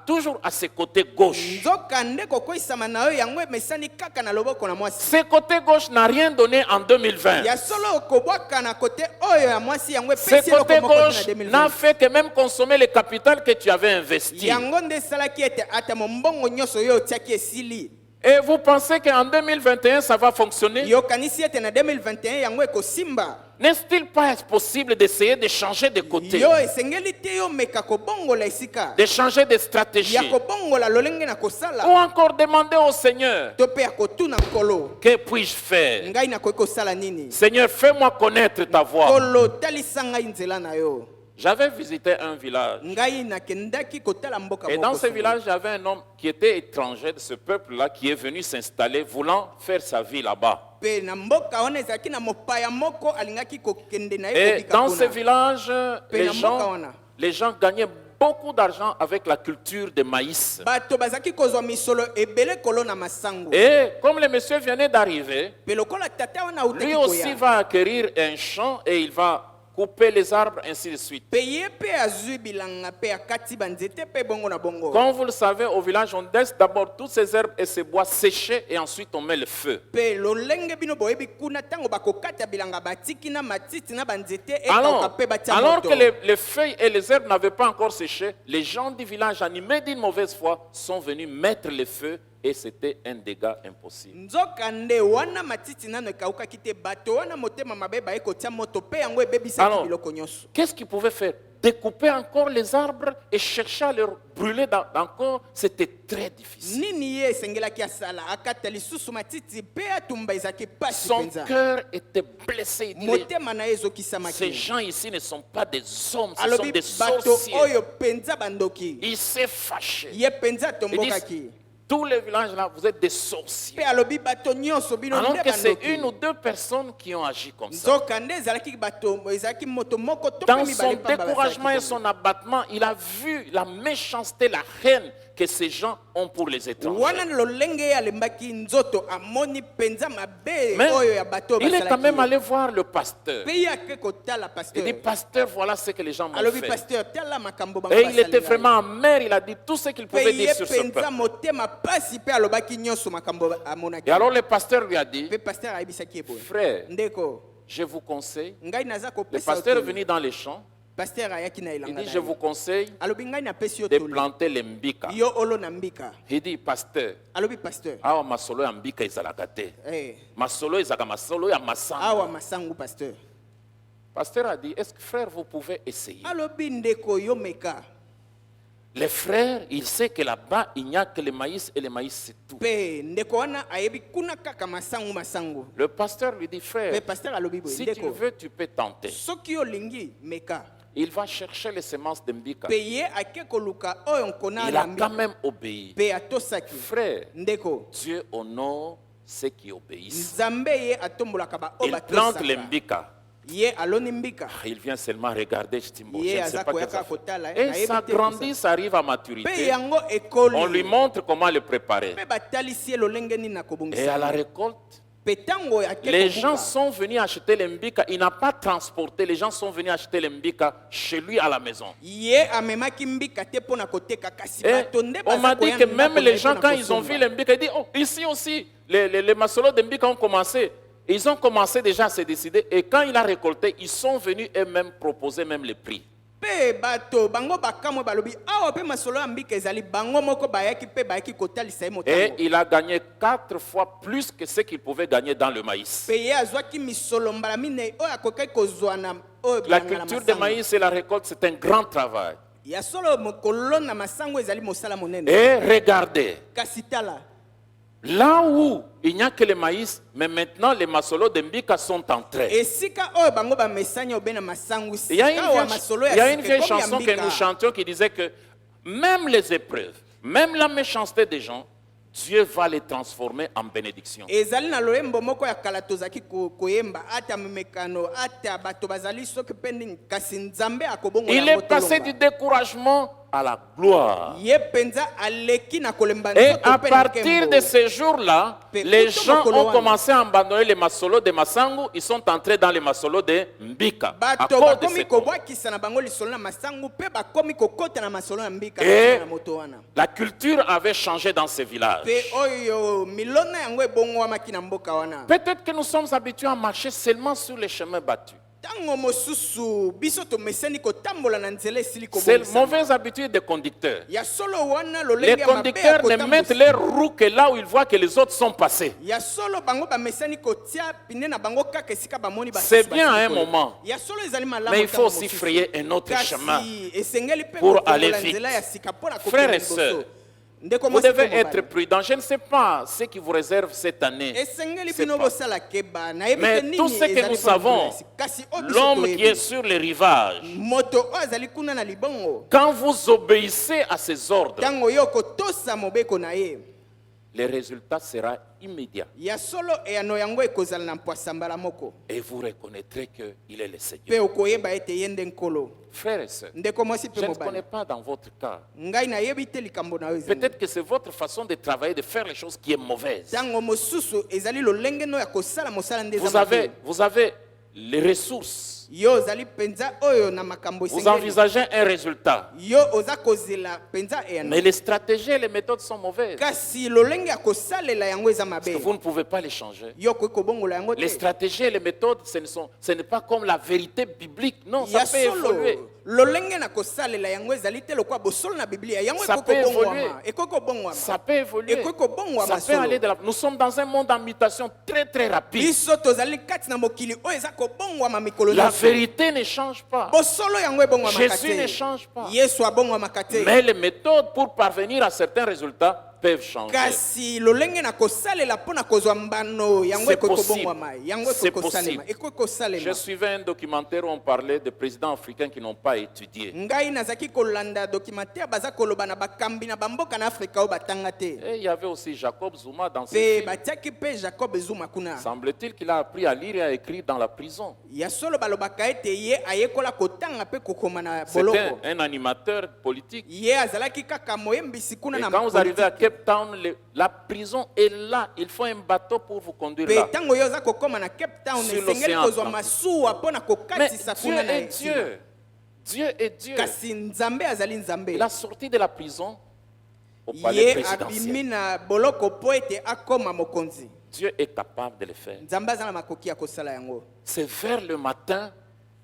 toujours à ce côté gauche. nzoka nde kokoisama na yo yango emesani kaka na loboko na mwasi Ce côté gauche n'a rien donné en 2020. ya solo okobwaka na kote oyo ya mwasi yango Ce epesi eloko côté moko te na gauche n'a 2020 fait que même consommer le capital que tu avais investi. yango nde esalaki ete ata mombongo nyonso oyo otiaki esili Et vous pensez qu'en 2021, ça va fonctionner? yokanisi ete na 2021 yango ekosimba N'est-il pas possible d'essayer de changer de côté, yo esengeli te yo meka kobongola esika de changer de stratégie, ya kobongola lolenge na ou kosala encore demander au Seigneur, to mpe ya kotuna nkolo que puis-je faire? ngai nakoki kosala nini Seigneur, fais-moi connaître ta voix. nkolo talisa ngai nzela na yo J'avais visité un village. ngai nakendaki kotala mboka Et dans moko ce songolo. village, il y avait un homme qui était étranger de ce peuple-là, qui est venu s'installer, voulant faire sa vie là-bas. mpe na mboka wana ezalaki na mopaya moko alingaki kokende na ye Et kobika dans ce kuna village, Penamboka les gens gagnaient beaucoup d'argent avec la culture de maïs. bato bazalaki kozwa misolo ebele kolo na masango Et comme le monsieur venait d'arriver, mpe lokola tata wana lui autaki aussi koya va acquérir un champ et il va couper les arbres, ainsi de suite. mpe ye mpe azwi bilanga mpe akati banzete mpe bongo na bongo Comme vous le savez, au village, on laisse d'abord toutes ces herbes et ces bois sécher et ensuite on met le feu. mpe lolenge bino boyebi kuna ntango bakokata bilanga batiki na matiti na banzete ekauka Alors, mpe batia alors moto que les feuilles et les herbes n'avaient pas encore séché, les gens du village, animés d'une mauvaise foi, sont venus mettre le feu et c'était un dégât impossible. nzoka nde wana matiti nano ekaukaki te bato wana motema mabe baye kotia moto mpe yango ebebisaki Alors, biloko nyonso qu'est-ce qu'ils pouvaient faire? Découper encore les arbres et chercher à les brûler encore, c'était très difficile. nini ye esengelaki asala akata lisusu matiti mpe atumba ezalaki pasi Son mpenza cœur était blessé. Il disait, motema na ye ces ezokisamaki gens ici ne sont pas des hommes, ce sont alobi des bato sorciers. oyo mpenza bandoki Il s'est fâché. ye mpenza Ils atombokaki disent, tous les villages là, vous êtes des sorciers. mpe alobi bato nyonso bino Alors nde que c'est bandoki une ou deux personnes qui ont agi comme ça. nzoka nde ezalaki bato ezalaki moto moko to Dans mpe son mibale pamba découragement et basalaki son abattement, il a vu la méchanceté, la haine que ces gens ont pour les wana étrangers. lolenge ye alembaki nzoto amoni mpenza mabe Mais oyo ya bato oyo il est quand même basalaki allé voir le pasteur. mpe ye ake kotala Il pasteur dit, pasteur, voilà ce que les gens m'ont alobi fait. pasteur tala makambo bango Et il était basali ngai. vraiment amer, il a dit tout ce qu'il mpe pouvait ye dire sur ce mpenza peuple. motema pasi mpe alobaki nyonso makambo amonaki Et alors le pasteur lui a dit, mpe pasteur ayebisaki ye boye frère, ndeko je vous conseille, ngai naza le kopesa pasteur est yo toli. venu dans les champs, pasteur ayaki na il elanga dit, na je ye. vous conseille alobi ngai napesi yo de toli planter les mbika. yo olo na mbika Il dit, pasteur, alobi pasteur awa masolo ya mbika ezalaka te. Masolo ezalaka masolo ya masanga. awa masangu pasteur Pasteur a dit, est-ce que frère, vous pouvez essayer? alobi ndeko yo meka Les frères, il sait que là-bas, il n'y a que le maïs et le maïs, c'est tout. mpe ndeko wana ayebi kuna kaka masangu Le pasteur lui dit, mpe frère, pasteur alobi boye si tu ndeko veux, tu peux tenter. soki olingi meka Il va chercher les semences de mbika. mpe ye ake koluka oyo nkona Il na a quand mbika même obéi. mpe atosaki Frère, ndeko Dieu honore ceux qui obéissent. nzambe ye atombolaka baoyo Il plante les batosaka mbika. ye aloni mbika Il vient seulement regarder, je dis, bon, je ye ne sais aza pas koya qu'est-ce que ça kaka kotala fait. Et ça grandit, ça arrive à mpe maturité. yango On lui ekoli montre comment le préparer. mpe batalisi ye lolenge nini na Et à kobongisa la récolte, Pe ntango ake Les kobuka, gens sont venus acheter les mbika. Il n'a pas transporté. Les gens sont venus acheter les mbika chez lui à la maison. ye amemaki mbika te mpo na koteka kasi Et bato nde on baza m'a dit koya que ndako même na les ye gens, mpo quand na ils ont vu kosomba. les mbika, ils disent, oh, ici aussi, les masolos de mbika ont commencé. Ils ont commencé déjà à se décider. Et quand il a récolté, ils sont venus eux-mêmes proposer même les prix. Pe bato bango bakamwe balobi awa pe masolo ya mbika ezali bango moko bayaki pe bayaki kotalisa ye Et motango. il a gagné 4 fois plus que ce qu'il pouvait gagner dans le maïs. Pe ye azwaki misolo mbala minei oyo akokaki kozwa na oyo La bilanga na culture de masango. maïs et la récolte, c'est un grand travail. Ya solo mokolo na masango ezali mosala monene. Et regardez, Kasi tala là où il n'y a que le maïs, mais maintenant les masolos de mbika sont entrés. esika oyo bango bamesanya obe na masango Il y a sika oyo une masolo il y a ya une sika vieille ekomi ya chanson que mbika. nous chantions qui disait que même les épreuves, même la méchanceté des gens, Dieu va les transformer en bénédiction. ezali na loyembo moko ya kala tozalaki koyemba ata memekano ata bato bazali soki mpe nini kasi nzambe akobongola Il yango est passé tolonga. du découragement à la gloire. Ye penza aleki na kolemba Et nzoto à mpe na partir nkembo. de ces jours-là, les gens ont commencé à abandonner les masolos de Masangu. Ils sont entrés dans les masolos de Mbika. À bato cause de bakomi cet homme. kobwakisa na bango lisolo na masango mpe bakomi kokota na masolo ya mbika Et na moto wana la culture avait changé dans ces villages. mpe oyo milona yango ebongwamaki na mboka wana. Peut-être que nous sommes habitués à marcher seulement sur les chemins battus. Ntango mosusu biso tomeseni kotambola na nzela esili C'est la kobongisa mauvaise habitude des conducteurs. ya solo wana Les lolenge ya mabe ya conducteurs ne mettent kotambosa leurs roues que là où ils voient que les autres sont passés. ya solo bango bamesani kotia pine na bango kaka esika bamoni C'est bien à un basili moment. ya solo ezali malamu Mais il faut ntango aussi mosusu. frayer un autre chemin. kasi esengeli mpe pour kofongola aller vite. nzela ya sika mpo na Frères kokende et sœurs, liboso. Ndeko Vous mwasi devez mpe être mobali. prudent. Je ne sais pas ce qui vous réserve cette année. esengeli C'est bino pas. bosala keba nayebi Mais te nini tout ce que ezali nous mpona savons, kolasi. Kasi oyo biso l'homme qui toyebi, est sur les rivages, moto oyo azali kuna na libongo quand vous obéissez à ses ordres, ntango yo kotosa mobeko na ye le résultat sera immédiat. ya solo eyano yango ekozala na mpwasa mbala moko Et vous reconnaîtrez qu'il est le mpe Seigneur. okoyeba ete ye nde nkolo. Frères et sœurs, Ndeko mwasi je mpe ne connais mobali pas dans votre cas. ngai nayebi te likambo na yo ezali. Peut-être que c'est votre façon de travailler, de faire les choses qui est mauvaise. ntango mosusu ezali lolenge no ya kosala mosala nde eza mabe. Vous avez les ressources. yo ozali mpenza oyo na makambo Vous esengeli envisagez un résultat. yo oza kozela mpenza eyano Mais les stratégies et les méthodes sont mauvaises. kasi lolenge ya kosalela yango eza Parce que mabe vous ne pouvez pas les changer. yo koki kobongola yango Les te stratégies et les méthodes, ce n'est pas comme la vérité biblique. Non, ça ya peut évoluer. solo lolenge na kosalela yango ezali te lokwa bosolo na biblia yango Ça ekoki peut kobongwama évoluer. ekoki kobongwama Ça peut évoluer. ekoki kobongwama Ça peut aller solo de la... Nous sommes dans un monde en mutation très très rapide. biso tozali kati na mokili oyo eza kobongwama mikolo La nyonso vérité ne change pas. bosolo yango ebongwamaka Jésus ne te change pas. yesu abongwamaka te Mais les méthodes pour parvenir à certains résultats peuvent changer. kasi lolenge na kosalela mpo na kozwa mbano yango C'est ekoki possible. kobongwama yango C'est ekoki kosalema possible. ekoki kosalema Je suivais un documentaire où on parlait de présidents africains qui n'ont pas étudié. ngai nazaki kolanda documentaire baza koloba na bakambi na bamboka na afrika oyo batanga te Et il y avait aussi Jacob Zuma dans ce mpe film. batiaki mpe jacob zuma kuna Semble-t-il qu'il a appris à lire et à écrire dans la prison. ya solo balobaka ete ye ayekola kotanga mpe kokoma na C'était boloko un animateur politique. ye azalaki kaka moyembisi kuna Et na quand vous arrivez à politique. Cape Town, la prison est là. Il faut un bateau pour vous conduire mpe là. ntango yo oza kokóma na cape town Sur esengeli l'océan kozwa Atlantique. masuwa mpo na Mais kokatisa Dieu kuna na est esima. Dieu. Dieu est Dieu. kasi nzambe azali nzambe Il a sorti de la prison au palais ye abimi présidentiel. na boloko mpo ete akóma mokonzi Dieu est capable de le faire. nzambe aza na makoki ya kosala yango C'est vers le matin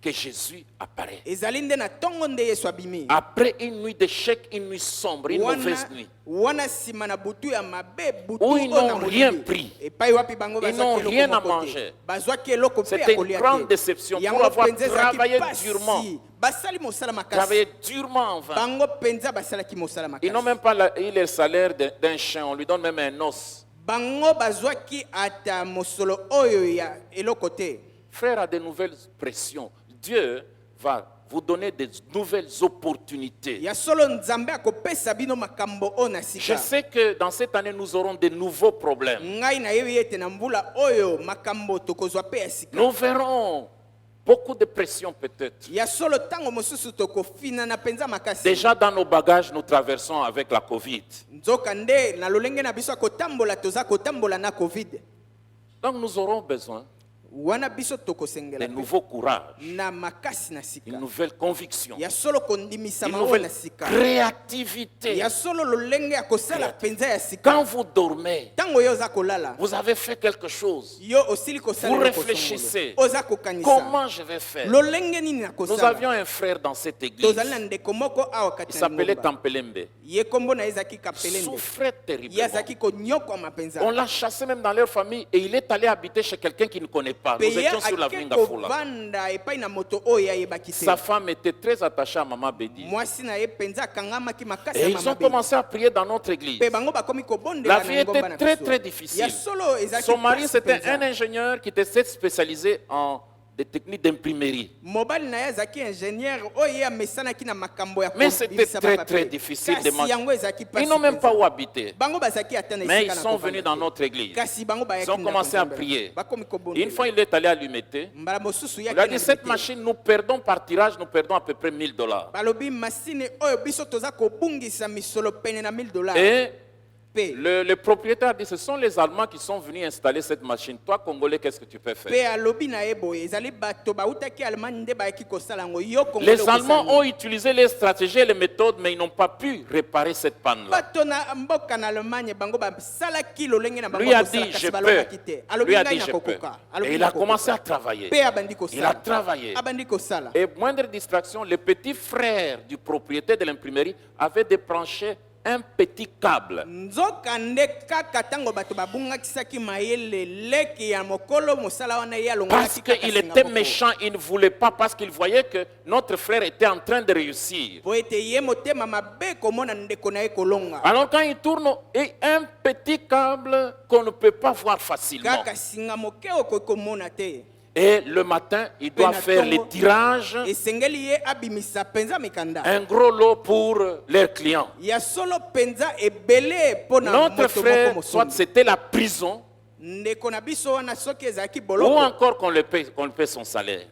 que Jésus apparaît. ezali nde na ntongo nde yesu abimi Après une nuit d'échec, une nuit sombre, une mauvaise nuit. wana nsima na butu ya mabe butu Où ils oyo na n'ont molili. rien pris. epai wapi bango Ils bazwaki n'ont eloko rien à moko te. manger. bazwaki eloko mpe C'était ya une kolia grande te. déception Yango pour avoir mpenza ezalaki travaillé pasi. durement. basali mosala makasi Travaillé durement en vain. bango mpenza basalaki mosala Ils n'ont makasi même pas eu le salaire d'un chien. On lui donne même un os. bango bazwaki ata mosolo oyo ya eloko te Frère a de nouvelles pressions. Dieu va vous donner des nouvelles opportunités. ya solo nzambe akopesa bino makambo oyo na Je sika sais que dans cette année, nous aurons de nouveaux problèmes. ngai nayebi ete na mbula oyo makambo tokozwa mpe ya sika Nous verrons beaucoup de pression peut-être. ya solo ntango mosusu tokofinana mpenza makasi Déjà dans nos bagages, nous traversons avec la Covid. nzoka nde na lolenge na biso ya kotambola toza kotambola na covid Donc nous aurons besoin wana biso de tokosengela nouveaux courage, na makasi na sika une nouvelle conviction, ya solo une kondimisama oyo nouvelle na sika créativité. ya solo lolenge ya kosala penza ya sika Quand vous dormez, ntango yo oza kolala vous avez fait quelque chose. yo osili kosala Vous eloko réfléchissez. songolo. Oza kokanisa Comment je vais faire? lolenge nini na Nous kosala avions un frère dans cette église. tozali na ndeko moko awa Il kati na s'appelait Lingomba. Kampelembe. ye kombo na ye ezalaki kapelende Souffrait ye terriblement. azalaki konyokwama mpenza On l'a chassé même dans leur famille et il est allé habiter chez quelqu'un qu'il ne connaît pas. Nous mpe ye étions sur ake l'avenue Ngafula. kovanda epai na moto oyo ayebaki te Sa femme était très attachée à Maman Bédi. mwasi na ye mpenza akangamaki makasi Et ya ils ont mama commencé à prier dans notre église. mpe bango bakomi La kobondela vie na ngomba était na très biso. très difficile. ya solo ezalaki Son mari place c'était mpenza. un ingénieur qui était spécialisé en des techniques d'imprimerie. mobali na ye azalaki ingénieur oyo ye amesanaki na makambo ya Mais c'était kobimisa très bapapier. très difficile de kasi manger. yango ezalaki Ils n'ont même pas où habiter. bango bazalaki ata na Mais esika ils na sont kovanda venus dans te. notre église. kasi bango Ils ont commencé à prier. bakomi Et kobondela une fois il est allé à l'humité. mbala mosusu Il a dit cette machine, nous perdons par tirage, nous perdons à peu près $1000. balobi masini oyo biso toza kobungisa misolo pene na $1000 Et pe le propriétaire dit, ce sont les Allemands qui sont venus installer cette machine. Toi, Congolais, qu'est-ce que tu peux faire? pe alobi na ye boye ezali bato bautaki allemagne nde bayaki kosala yango yo Congolais Les okosala Allemands yango. ont utilisé les stratégies et les méthodes, mais ils n'ont pas pu réparer cette panne-là. bato na mboka na allemagne bango basalaki lolenge na bango Lui a kosala, dit, kasi j'ai peur. balobaki te alobi Lui a ngai dit, j'ai peur. nakokoka alobi Et il a nakokoka. commencé à travailler. pe abandi Il a kosala travaillé. abandi kosala Et moindre distraction, le petit frère du propriétaire de l'imprimerie avait débranché un petit câble. nzoka nde kaka ntango bato babungakisaki mayele leki ya mokolo mosala wana ye Parce alongolaki kaka qu'il singa était moko. méchant, il ne voulait pas, parce qu'il voyait que notre frère était en train de réussir. po ete ye motema mabe komona ndeko na ye kolonga Alors quand il tourne, et un petit câble qu'on ne peut pas voir facilement. kaka singa moke okoki komona te Et le matin, il doit Penatongo. faire les tirages, esengeli ye abimisa mpenza mikanda un gros lot pour leurs clients. ya solo mpenza ebele mpo na Notre moto frère, moko soit mosusu c'était la prison, ndeko na biso wana soki ezalaki ou boloko encore qu'on le paie son salaire.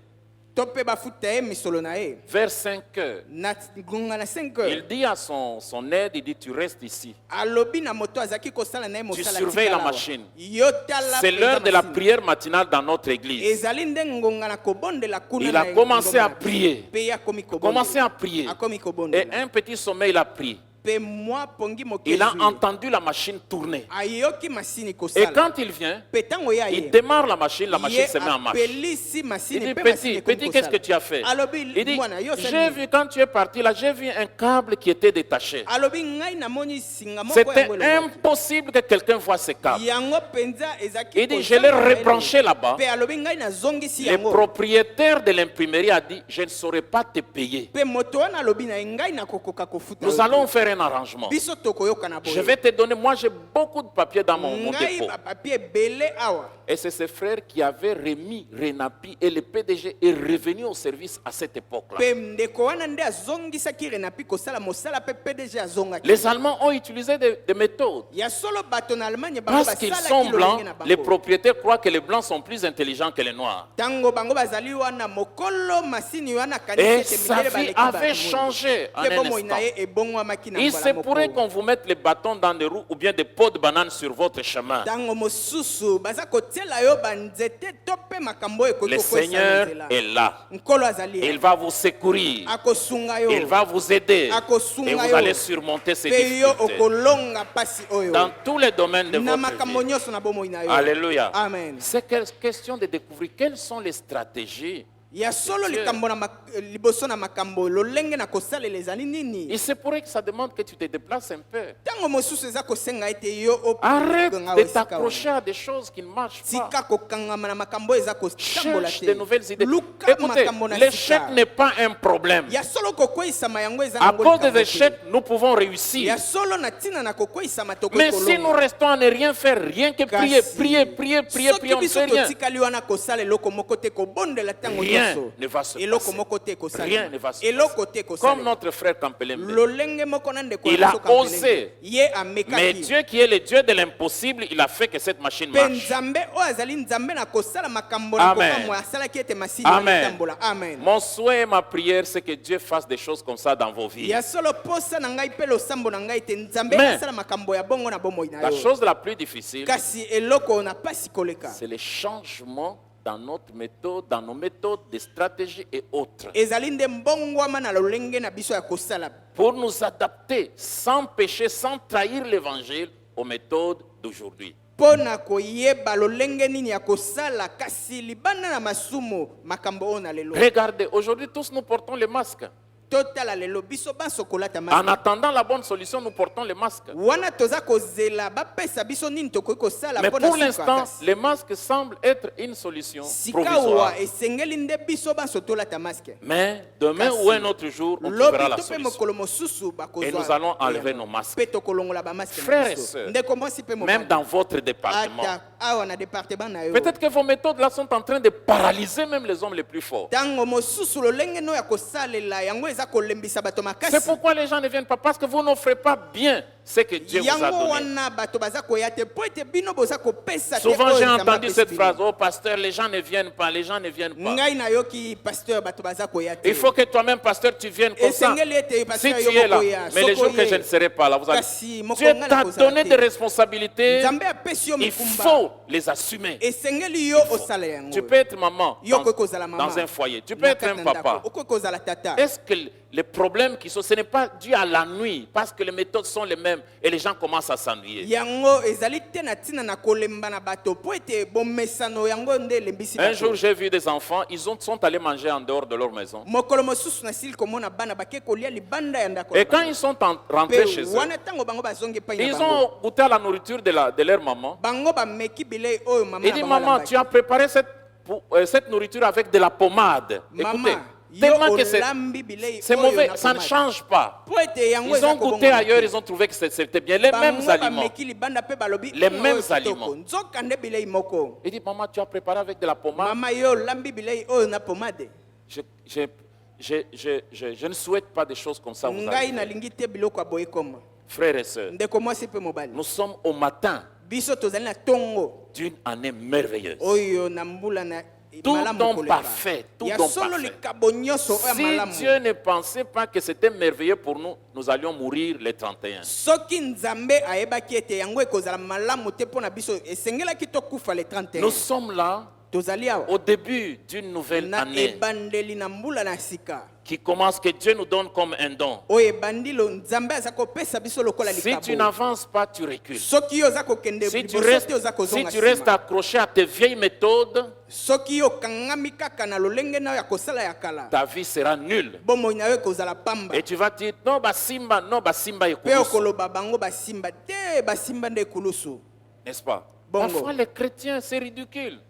to mpe bafuta ye misolo na ye Vers 5 heures, na ngonga na 5 il heures dit à son aide, il dit, tu restes ici. alobi na moto azalaki kosala na ye mosala surveilles la tikala awa. machine. yo tala C'est mpenza l'heure de la masini. prière matinale dans notre église. ezali nde ngonga na kobondela kuna Il na a ye commencé ngomba à na biso. prier. Mpe ye akomi Commencé à kobondela prier. akomi Et kobondela un petit sommeil l'a pris. mpe mwa pongi moke Il a ezwi. entendu la machine tourner. ayoki masini Et kosala quand il vient, mpe ntango ye il aye démarre la machine ye se met en marche. apelisi Il masini dit, mpe masini petit, ekomi petit, qu'est-ce que kosala. tu as fait? alobi Il dit, mwana yo j'ai osali vu quand tu es parti là, j'ai vu un câble qui était détaché. alobi ngai namoni singa moko C'était yango elongwaki. impossible que quelqu'un voie ce câble. yango mpenza ezalaki Il dit, je kozanga l'ai mayele. rebranché là-bas. mpe alobi ngai nazongisi Le yango propriétaire de l'imprimerie a dit, je ne saurais pas te payer. mpe moto wana alobi na ye ngai nakokoka kofuta Nous yo allons te. faire un arrangement. biso tokoyoka na Je boye vais te donner, moi j'ai beaucoup de papiers dans mon ngai dépôt. bapapie ebele awa Et c'est ce frère qui avait remis Renapi et le PDG est revenu au service à cette époque-là. mpe ndeko wana nde azongisaki renapi kosala mosala mpe pdg azongaki Les Allemands ont utilisé des méthodes. ya solo bato na allemagne bango Parce qu'ils basalaki sont lolenge blancs, na les bango propriétaires croient que les blancs sont plus intelligents que les noirs. ntango bango bazali wana mokolo masini wana Et kanisi ete sa mindele vie baleki avait bato changé en mpe un bomoi na instant. ye ebongwamaki na Il se mbala moko pourrait qu'on vous mette les bâtons dans des roues ou bien des pots de banane sur votre chemin. ntango mosusu baza kotiela yo banzete to mpe makambo oyo ekoki Le kokwesa na Seigneur nzela est là. nkolo azali Il ye. va vous secourir. akosunga yo Il va vous aider. Akosunga Et vous yo. allez surmonter ces mpe yo difficultés. okolonga pasi oyo Dans tous les domaines de na votre makambo vie. nyonso na bomoi na yo Alléluia. amen C'est question de découvrir quelles sont les stratégies. ya solo Dieu. likambo liboso na makambo lolenge na kosalela ezali nini Il se pourrait que ça demande que tu te déplaces un peu. ntango mosusu eza kosenga ete yo Arrête okanga de esika wana. t'accrocher à des choses qui ne marchent pas. tika kokangama na makambo oyo eza kotambola Cherche te de nouvelles idées. luka Écoutez, makambo na l'échec sika n'est pas un problème. ya solo kokweyisama yango eza À nango cause des likambo te. échecs, nous pouvons réussir. ya solo na ntina na kokweyisama tokoki Mais si nous kolonga restons à ne rien faire, rien que prier, Kasi, prier, prier, prier, soki prier, on ne biso fait rien. totikali wana kosala eloko moko te kobondela ntango Rien rien nyonso ne va se eloko passer. moko te Rien ekosalema ne va se eloko te passer. Comme ekosalema notre frère Kampelembe. lolenge moko na ndeko Il na a biso Kampelenge, osé. ye Mais amekaki Dieu qui est le Dieu de l'impossible, il a fait que cette machine mpe marche. nzambe oyo azali nzambe na kosala makambo na Amen. kokamwa asalaki ete masini Amen. etambola amen Mon souhait et ma prière, c'est que Dieu fasse des choses comme ça dans vos vies. ya solo posa na ngai mpe losambo na ngai te nzambe Mais- asala makambo ya bongo na bomoi na La yo chose la plus difficile, kasi eloko na pasi koleka c'est le changement dans notre méthode, dans nos méthodes, des stratégies et autres. ezali nde mbongwama na lolenge na biso ya kosala Pour nous adapter sans péché, sans trahir l'évangile aux méthodes d'aujourd'hui. mpo na koyeba lolenge nini ya kosala kasi libanda na masumu makambo oyo na lelo Regardez, aujourd'hui tous nous portons les masques. totala lelo biso banso kolata En masque attendant la bonne solution, nous portons les masques. wana toza kozela bapesa biso nini tokoki kosala Mais mpo na pour suka l'instant, kasi les masques semblent être une solution sika provisoire. wa esengeli nde biso banso tolata maske Mais demain Kasi ou un autre jour, on lobi trouvera la to mpe solution. mokolo mosusu Et nous allons enlever nos masques. mpe tokolongola bamaske Frères et sœurs, ndeko mwasi mpe Même mobali dans votre département. ata awa na département na yo Peut-être que vos méthodes là sont en train de paralyser même les hommes les plus forts. ntango mosusu lolenge no ya kosalela yango eza kolembisa bato C'est makasi pourquoi les gens ne viennent pas, parce que vous n'offrez pas bien ce que Dieu vous a yango donné. wana bato baza koya te mpo ete bino boza kopesa te Souvent oyo j'ai Nzambe entendu apesi cette bino. phrase, oh pasteur, les gens ne viennent pas, les gens ne viennent pas. ngai nayoki pasteur bato baza koya te Il faut que toi-même, pasteur, tu viennes comme ça. esengeli ete Si pasteur tu yo es là, mokoya mais les jours que je ne serai pas là, vous allez... kasi Dieu mokonga t'a na kozala donné te. des responsabilités, nzambe apesi yo il mikumba faut les assumer. esengeli yo osala yango Tu peux être maman yo okoki kozala mama dans un foyer, tu peux être un papa. okoki kozala tata Est-ce que les problèmes qui sont, ce n'est pas dû à la nuit, parce que les méthodes sont les mêmes et les gens commencent à s'ennuyer. yango ezali te na ntina na kolemba na bato mpo ete bomesano yango nde elembisi Un jour, bato j'ai vu des enfants, sont allés manger en dehors de leur maison. mokolo mosusu nasili komona bana bake kolia libanda ya ndako Et quand ils sont rentrés chez mpe eux, wana ntango bango bazongi epai na ils bango ont goûté à la nourriture de leur maman. bango bameki bilei oyo mama Il na dit, bango maman, alambaki. tu as préparé cette nourriture avec de la pommade. Écoutez, mama yo tellement que olambi bilei c'est oyo mauvais, na ça ne pomade. change pas. Po ete yango Ils eza ont goûté kobongana ailleurs, te. ils ont trouvé que c'était bien les mêmes Bango aliments. bameki libanda mpe balobi Les "Mm, mêmes oyo kitoko." aliments. nzoka nde bilei moko Il dit, maman, tu as préparé avec de la pommade. mama yo olambi bilei oyo na pomade Je ne souhaite pas des choses comme ça. Vous ngai arriver. nalingi te biloko ya boye koma Frères et sœurs, ndeko mwasi mpe mobali nous sommes au matin biso tozali na ntongo d'une année merveilleuse. oyo na mbula na Tout malamu donc koleka. parfait, tout ya donc solo parfait. likabo nyonso oyo ya Si malamu Dieu ne pensait pas que c'était merveilleux pour nous, nous allions mourir les 31. soki nzambe ayebaki ete yango ekozala malamu te mpo na biso esengelaki tokufa le 31 Nous sommes là tozali awa au début d'une nouvelle na année ebandeli na mbula na sika qui commence, que Dieu nous donne comme un don. oyo ebandi nzambe aza kopesa biso lokola Si tu likabo n'avances pas, tu recules. soki yo oza kokende Si tu liboso te oza si kozonga tu restes nsima accroché à tes vieilles méthodes, soki yo okangami kaka na lolenge na yo ya kosala ya kala ta vie sera nulle. bomoi na yo ekozala pamba Et tu vas dire, non, basimba mpe ekulusu. okoloba bango basimba te basimba nde ekulusu N'est-ce pas? Bongo. Parfois, les chrétiens, c'est ridicule.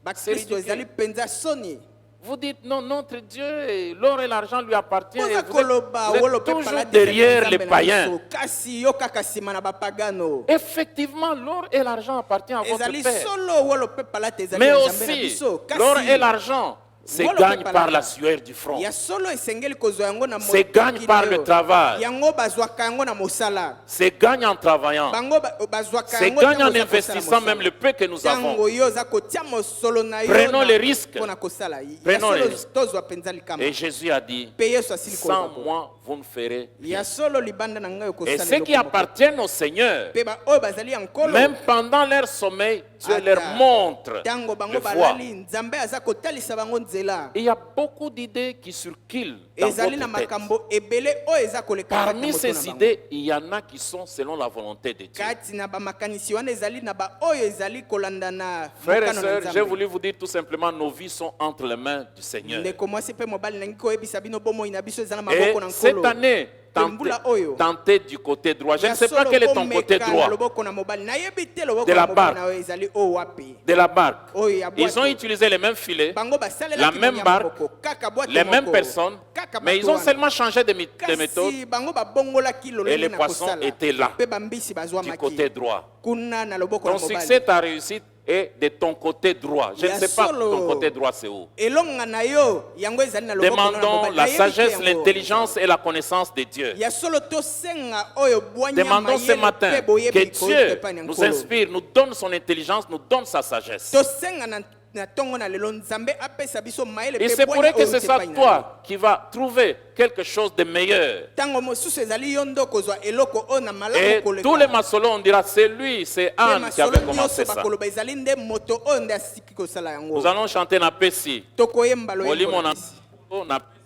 bakristo ridicule. ezali mpenza soni Vous dites, non, notre Dieu, l'or et l'argent lui appartiennent. Et oza vous koloba êtes wolo mpe toujours palate derrière ezali les nzambe na païens. biso. kasi yo kaka nsima na bapagano Effectivement, l'or et l'argent appartiennent à votre ezali Père. solo wolo mpe palate ezali Mais na nzambe na aussi, biso l'or et l'argent se Wolo gagnent pe par palata. la sueur du front. ya solo esengeli kozwa yango na Se gagne par le travail. yango bazwaka yango na mosala Se gagnent en travaillant. bango bazwaka Se yango gagnent ntango en oza kosala investissant mosala. même le peu que nous avons. ntango yo oza kotia mosolo na yo Prenons na- les risques. mpona kosala ya Prenons les solo risques. tozwa mpenza likama Et Jésus a dit, mpe yesu asili sans koloba bo. moi, vous ne ferez rien. ya solo libanda na ngai Et okosala ceux qui appartiennent au Seigneur, mpe oyo bazali ya nkolo même pendant leur sommeil, Dieu Ata. leur montre ntango bango le voie. balali nzambe aza kotalisa bango nzela Il y a beaucoup d'idées qui circulent dans ezali na votre tête. makambo ebele oyo eza koleka kati na Parmi moto ces na bango. idées, il y en a qui sont selon la volonté de Dieu. kati na bamakanisi wana ezali na baoyo ezali kolanda na Frères et mokano na sœurs, j'ai nzambe voulu vous dire tout simplement, nos vies sont entre les mains du Seigneur. ndeko mwasi mpe mobali nangi koyebisa bino bomoi na biso eza na Et maboko na cette nkolo année, Mbula oyo. tentez du côté droit. Je ne Ya sais pas solo quel est ton bomeka côté na droit loboko na mobali nayebi te loboko De la na mobali barque. na yo ezali oyo wapi de la barque. oyo ya Ils ont bwato utilisé les mêmes filets, bango la basalelaki même ya barque, maboko kaka bwato les mêmes moko. personnes, Kaka mais ils bato ont wana. seulement changé de méthode. kasi bango babongolaki Et lolenge les na poissons kosala étaient là, mpe bambisi du bazwamaki côté droit. kuna na loboko na Ton mobali succès, ta réussite est de ton côté droit. Je ne sais pas ton côté droit c'est où. elonga na yo yango ezali na loboko na Demandons mobali. la Nayebi te sagesse, yango. l'intelligence et la connaissance de Dieu. Ya solo tosenga oyo bwanya Demandons ce mayele matin pe boyebi que ko Dieu epai na nous nkolo. inspire, nous donne son intelligence, nous donne sa sagesse. Tosenga na tongo na lelo nzambe apesa biso mayele Il pe se pourrait que oyo ce soit epai na yo. toi qui vas trouver quelque chose de meilleur. Tango mosusu ezali yo nde okozwa eloko oyo na Et malamu koleka. tous les maçons, on dira, c'est lui, c'est Pe Anne qui avait masolo commencé nyonso ça. bakoloba ezali nde moto oyo nde asiki kosala yango. Nous allons chanter na pesi. Tokoyemba Molimo na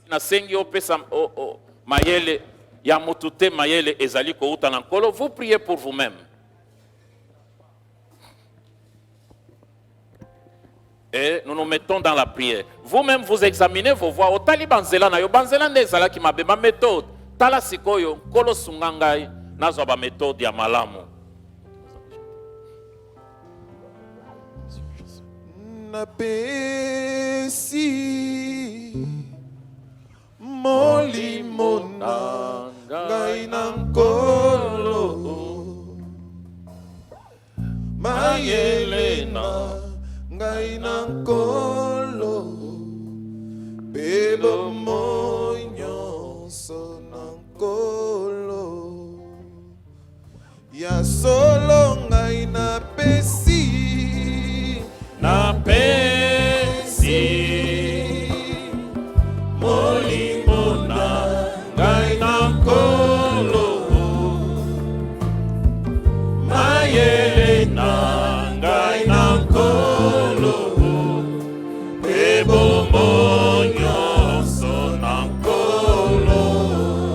na sengi opesa mayele ya mutute mayele ezali ko uta na nkolo. Vous priez pour vous-même. Et nous nous mettons dans la prière. Vous-même, vous examinez vos voix. Otali banzela na yo banzela ndezala ki mabeba méthode. Tala sikoyo kolo sungangai nazo ba méthode ya malamu. Napesi molimo na ngai na nkolo mayele na ngai na nkolo pe bomoi nyonso na nkolo ya solo ngai napesi